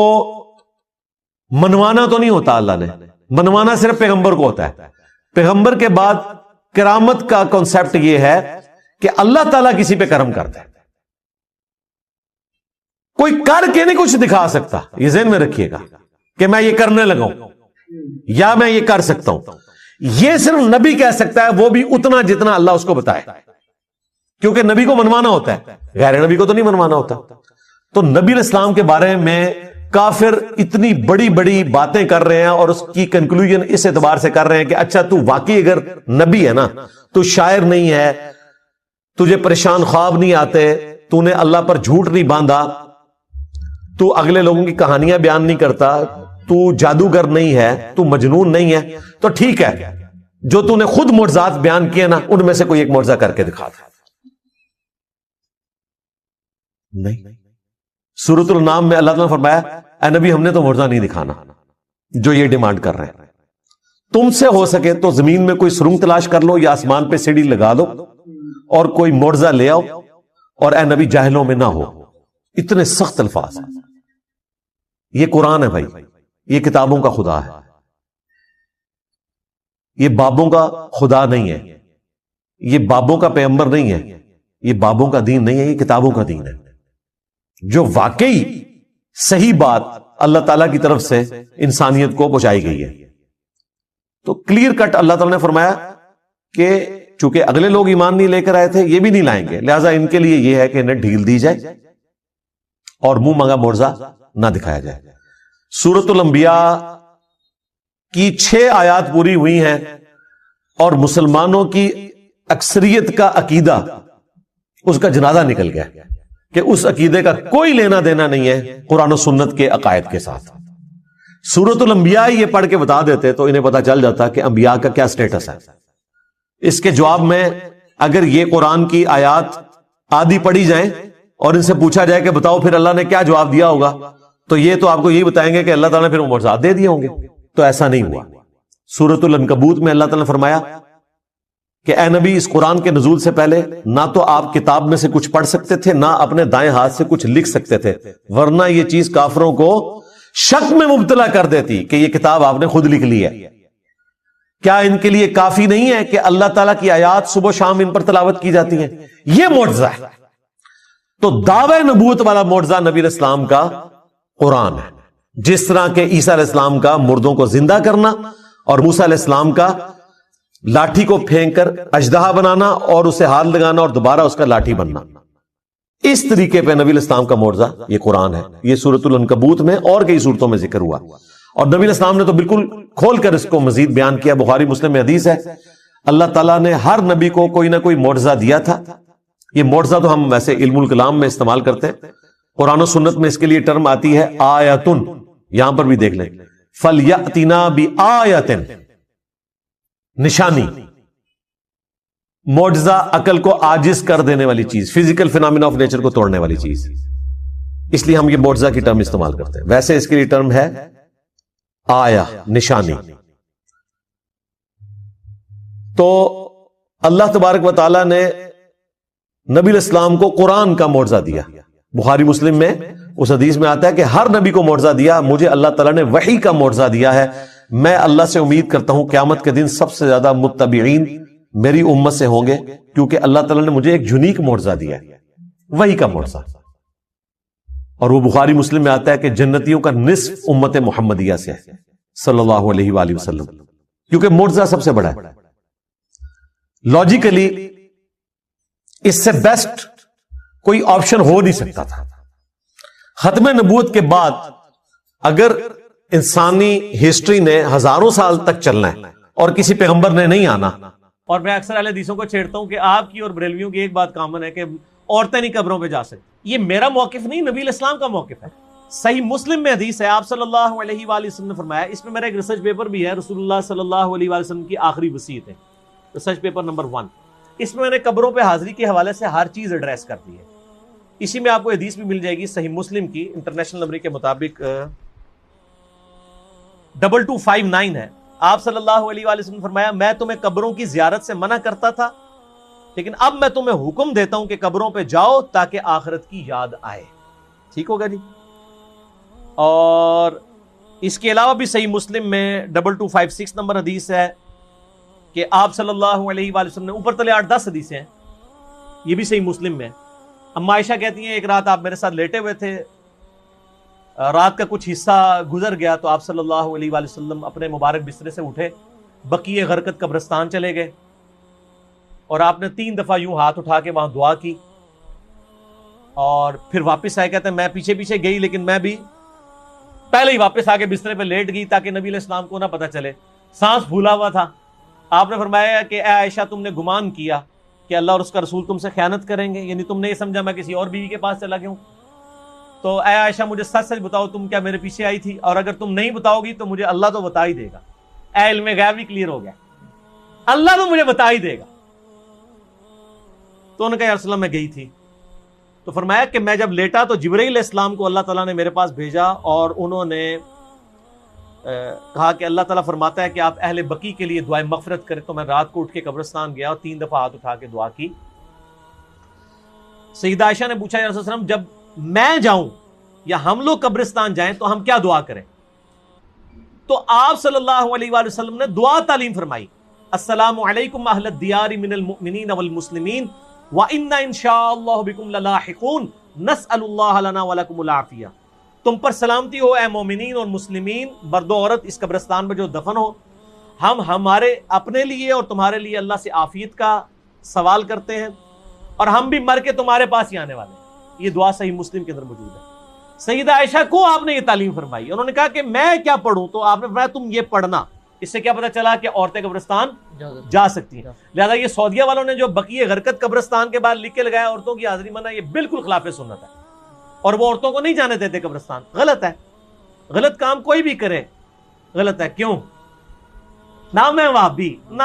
منوانا تو نہیں ہوتا، اللہ نے منوانا صرف پیغمبر کو ہوتا ہے۔ پیغمبر کے بعد کرامت کا کانسیپٹ یہ ہے کہ اللہ تعالیٰ کسی پہ کرم کرتا ہے، کوئی کر کے نہیں کچھ دکھا سکتا، یہ ذہن میں رکھیے گا کہ میں یہ کرنے لگا ہوں یا میں یہ کر سکتا ہوں۔ یہ صرف نبی کہہ سکتا ہے، وہ بھی اتنا جتنا اللہ اس کو بتائے، کیونکہ نبی کو منوانا ہوتا ہے، غیر نبی کو تو نہیں منوانا ہوتا۔ تو نبی علیہ السلام کے بارے میں کافر اتنی بڑی بڑی باتیں کر رہے ہیں اور اس کی کنکلوژن اس اعتبار سے کر رہے ہیں کہ اچھا تو واقعی اگر نبی ہے نا، تو شاعر نہیں ہے، تجھے پریشان خواب نہیں آتے، تو نے اللہ پر جھوٹ نہیں باندھا، تو اگلے لوگوں کی کہانیاں بیان نہیں کرتا، تو جادوگر نہیں ہے، تو مجنون نہیں ہے، تو ٹھیک ہے جو تو نے خود معجزات بیان کیے نا ان میں سے کوئی ایک معجزہ کر کے دکھا تھا۔ نہیں، سورۃ الانعام میں اللہ تعالیٰ نے فرمایا اے نبی ہم نے تو معجزہ نہیں دکھانا، جو یہ ڈیمانڈ کر رہے ہیں۔ تم سے ہو سکے تو زمین میں کوئی سرنگ تلاش کر لو یا آسمان پہ سیڑھی لگا دو اور کوئی معجزہ لے آؤ، اور اے نبی جاہلوں میں نہ ہو۔ اتنے سخت الفاظ ہیں۔ یہ قرآن ہے بھائی، یہ کتابوں کا خدا ہے، یہ بابوں کا خدا نہیں ہے، یہ بابوں کا پیغمبر نہیں ہے، یہ بابوں کا دین نہیں ہے، یہ کتابوں کا دین ہے، جو واقعی صحیح بات اللہ تعالیٰ کی طرف سے انسانیت کو پہنچائی گئی ہے۔ تو کلیئر کٹ اللہ تعالیٰ نے فرمایا کہ چونکہ اگلے لوگ ایمان نہیں لے کر آئے تھے، یہ بھی نہیں لائیں گے، لہٰذا ان کے لیے یہ ہے کہ انہیں ڈھیل دی جائے اور منہ مانگا معجزہ نہ دکھایا جائے۔ سورۃ الانبیاء کی 6 آیات پوری ہوئی ہیں اور مسلمانوں کی اکثریت کا عقیدہ اس کا جنازہ نکل گیا کہ اس عقیدے کا کوئی لینا دینا نہیں ہے قرآن و سنت کے عقائد کے ساتھ۔ سورۃ الانبیاء یہ پڑھ کے بتا دیتے تو انہیں پتا چل جاتا کہ انبیاء کا کیا سٹیٹس ہے۔ اس کے جواب میں اگر یہ قرآن کی آیات آدھی پڑھی جائیں اور ان سے پوچھا جائے کہ بتاؤ پھر اللہ نے کیا جواب دیا ہوگا، تو یہ تو آپ کو یہی بتائیں گے کہ اللہ تعالیٰ نے پھر معجزات دے دیے ہوں گے، تو ایسا نہیں ہوا۔ سورۃ العنکبوت میں اللہ تعالیٰ نے فرمایا کہ اے نبی اس قرآن کے نزول سے پہلے نہ تو آپ کتاب میں سے کچھ پڑھ سکتے تھے، نہ اپنے دائیں ہاتھ سے کچھ لکھ سکتے تھے، ورنہ یہ چیز کافروں کو شک میں مبتلا کر دیتی کہ یہ کتاب آپ نے خود لکھ لی ہے۔ کیا ان کے لیے کافی نہیں ہے کہ اللہ تعالیٰ کی آیات صبح و شام ان پر تلاوت کی جاتی ہیں؟ یہ معجزہ ہے۔ تو دعوی نبوت والا معجزہ نبی علیہ السلام کا قرآن ہے، جس طرح کہ عیسیٰ علیہ السلام کا مردوں کو زندہ کرنا اور موسیٰ علیہ السلام کا لاٹھی کو پھینک کر اژدہا بنانا اور اسے ہاتھ لگانا اور دوبارہ اس کا لاٹھی بننا، اس طریقے پہ نبی علیہ السلام کا معجزہ یہ قرآن ہے۔ یہ سورۃ العنکبوت میں اور کئی صورتوں میں ذکر ہوا، اور نبی علیہ السلام نے تو بالکل کھول کر اس کو مزید بیان کیا۔ بخاری مسلم میں حدیث ہے اللہ تعالیٰ نے ہر نبی کو کوئی نہ کوئی معجزہ دیا تھا۔ یہ معجزہ تو ہم ویسے علم الکلام میں استعمال کرتے ہیں، قرآن و سنت میں اس کے لیے ٹرم آتی ہے آیتن، یہاں پر بھی دیکھ لیں فَلْيَأْتِنَا بِآیَةٍ، نشانی، معجزہ عقل کو عاجز کر دینے والی چیز، فزیکل فینامنا آف نیچر کو توڑنے والی چیز، اس لیے ہم یہ معجزہ کی ٹرم استعمال کرتے ہیں۔ ویسے اس کے لیے ٹرم ہے آیا، نشانی۔ تو اللہ تبارک و تعالی نے نبی علیہ السلام کو قرآن کا معجزہ دیا۔ بخاری مسلم میں اس حدیث میں آتا ہے کہ ہر نبی کو معجزہ دیا، مجھے اللہ تعالیٰ نے وحی کا معجزہ دیا ہے۔ میں اللہ سے امید کرتا ہوں قیامت کے دن سب سے زیادہ متبعین میری امت سے ہوں گے، کیونکہ اللہ تعالیٰ نے مجھے ایک یونیک معجزہ دیا ہے، وحی کا معجزہ۔ اور وہ بخاری مسلم میں آتا ہے کہ جنتیوں کا نصف امت محمدیہ سے ہے صلی اللہ علیہ وآلہ وسلم، کیونکہ معجزہ سب سے بڑا ہے۔ لاجیکلی اس سے بیسٹ کوئی آپشن ہو نہیں سکتا تھا۔ ختم نبوت کے بعد اگر انسانی ہسٹری نے ہزاروں سال تک چلنا ہے اور کسی پیغمبر نے نہیں آنا، اور میں اکثر اہل حدیثوں کو چھیڑتا ہوں کہ آپ کی اور بریلویوں کی ایک بات کامن ہے کہ عورتیں نہیں قبروں پہ جا سکتی۔ یہ میرا موقف نہیں، نبی علیہ السلام کا موقف ہے۔ صحیح مسلم میں حدیث ہے، آپ صلی اللہ علیہ وآلہ وسلم نے فرمایا، اس میں میرا ایک ریسرچ پیپر بھی ہے، رسول اللہ صلی اللہ علیہ وآلہ وسلم کی آخری وصیت ہے، ریسرچ پیپر نمبر 1۔ اس میں نے قبروں پہ حاضری کے حوالے سے ہر چیز ایڈریس کر دی ہے۔ اسی میں آپ کو حدیث بھی مل جائے گی صحیح مسلم کی، انٹرنیشنل نمبر کے مطابق 2259 ہے. آپ صلی اللہ علیہ وآلہ وسلم نے فرمایا میں تمہیں قبروں کی زیارت سے منع کرتا تھا لیکن اب میں تمہیں حکم دیتا ہوں کہ قبروں پہ جاؤ تاکہ آخرت کی یاد آئے. ٹھیک ہوگا جی. اور اس کے علاوہ بھی صحیح مسلم میں 2256 نمبر حدیث ہے کہ آپ صلی اللہ علیہ وآلہ وسلم نے اوپر تلے 8-10 حدیثیں ہیں, یہ بھی صحیح مسلم میں. اما عائشہ کہتی ہیں ایک رات آپ میرے ساتھ لیٹے ہوئے تھے, رات کا کچھ حصہ گزر گیا تو آپ صلی اللہ علیہ وآلہ وسلم اپنے مبارک بسترے سے اٹھے, بقیع غرقد قبرستان چلے گئے اور آپ نے 3 دفعہ یوں ہاتھ اٹھا کے وہاں دعا کی اور پھر واپس آئے. کہتے ہیں میں پیچھے پیچھے گئی لیکن میں بھی پہلے ہی واپس آ کے بسترے پہ لیٹ گئی تاکہ نبی علیہ السلام کو نہ پتہ چلے, سانس پھولا ہوا تھا. آپ نے فرمایا کہ اے عائشہ تم نے گمان کیا کہ اللہ اور اس کا رسول تم سے خیانت کریں گے, یعنی تم نے یہ سمجھا میں کسی اور بیوی کے پاس چلا گیا ہوں. تو اے عائشہ مجھے سچ سچ بتاؤ تم کیا میرے پیچھے آئی تھی, اور اگر تم نہیں بتاؤ گی تو مجھے اللہ تو بتا ہی دے گا. اے علم غیب بھی کلیئر ہو گیا, اللہ تو مجھے بتا ہی دے گا. تو انہوں نے کہا یا رسول اللہ میں گئی تھی. تو فرمایا کہ میں جب لیٹا تو جبرائیل علیہ السلام کو اللہ تعالیٰ نے میرے پاس بھیجا اور انہوں نے کہا کہ اللہ تعالیٰ فرماتا ہے کہ آپ اہل بقیع کے لیے دعائیں مغفرت کریں. تو میں رات کو اٹھ کے قبرستان گیا اور 3 دفعہ ہاتھ اٹھا کے دعا کی. سیدہ عائشہ نے پوچھا یا رسول اللہ جب میں جاؤں یا ہم لوگ قبرستان جائیں تو ہم کیا دعا کریں؟ تو آپ صلی اللہ علیہ وآلہ وسلم نے دعا تعلیم فرمائی, السلام علیکم اہل الدیار من المؤمنین والمسلمین وَإِنَّا إِن شَاءَ اللَّهُ بِكُمْ لَلَاحِقُونَ نَسْأَلُ اللَّهَ لَنَا وَلَكُمُ الْعَافِيَةَ. تم پر سلامتی ہو اے مومنین اور مسلمین, مرد و عورت اس قبرستان میں جو دفن ہو, ہم ہمارے اپنے لیے اور تمہارے لیے اللہ سے عافیت کا سوال کرتے ہیں اور ہم بھی مر کے تمہارے پاس ہی آنے والے ہیں. یہ دعا صحیح مسلم کے اندر موجود ہے. سیدہ عائشہ کو آپ نے یہ تعلیم فرمائی, انہوں نے کہا کہ میں کیا پڑھوں, تو آپ نے فرمایا تم یہ پڑھنا. اس سے کیا پتہ چلا کہ عورتیں قبرستان جا سکتی ہیں. لہذا یہ سعودیہ والوں نے جو بقیع غرقد قبرستان کے بعد لکھ کے لگایا عورتوں کی حاضری منع, یہ بالکل خلاف سنت ہے اور وہ عورتوں کو نہیں جانے دیتے قبرستان. غلط ہے, غلط کام کوئی بھی کرے غلط ہے. کیوں؟ نہ میں وہابی نہ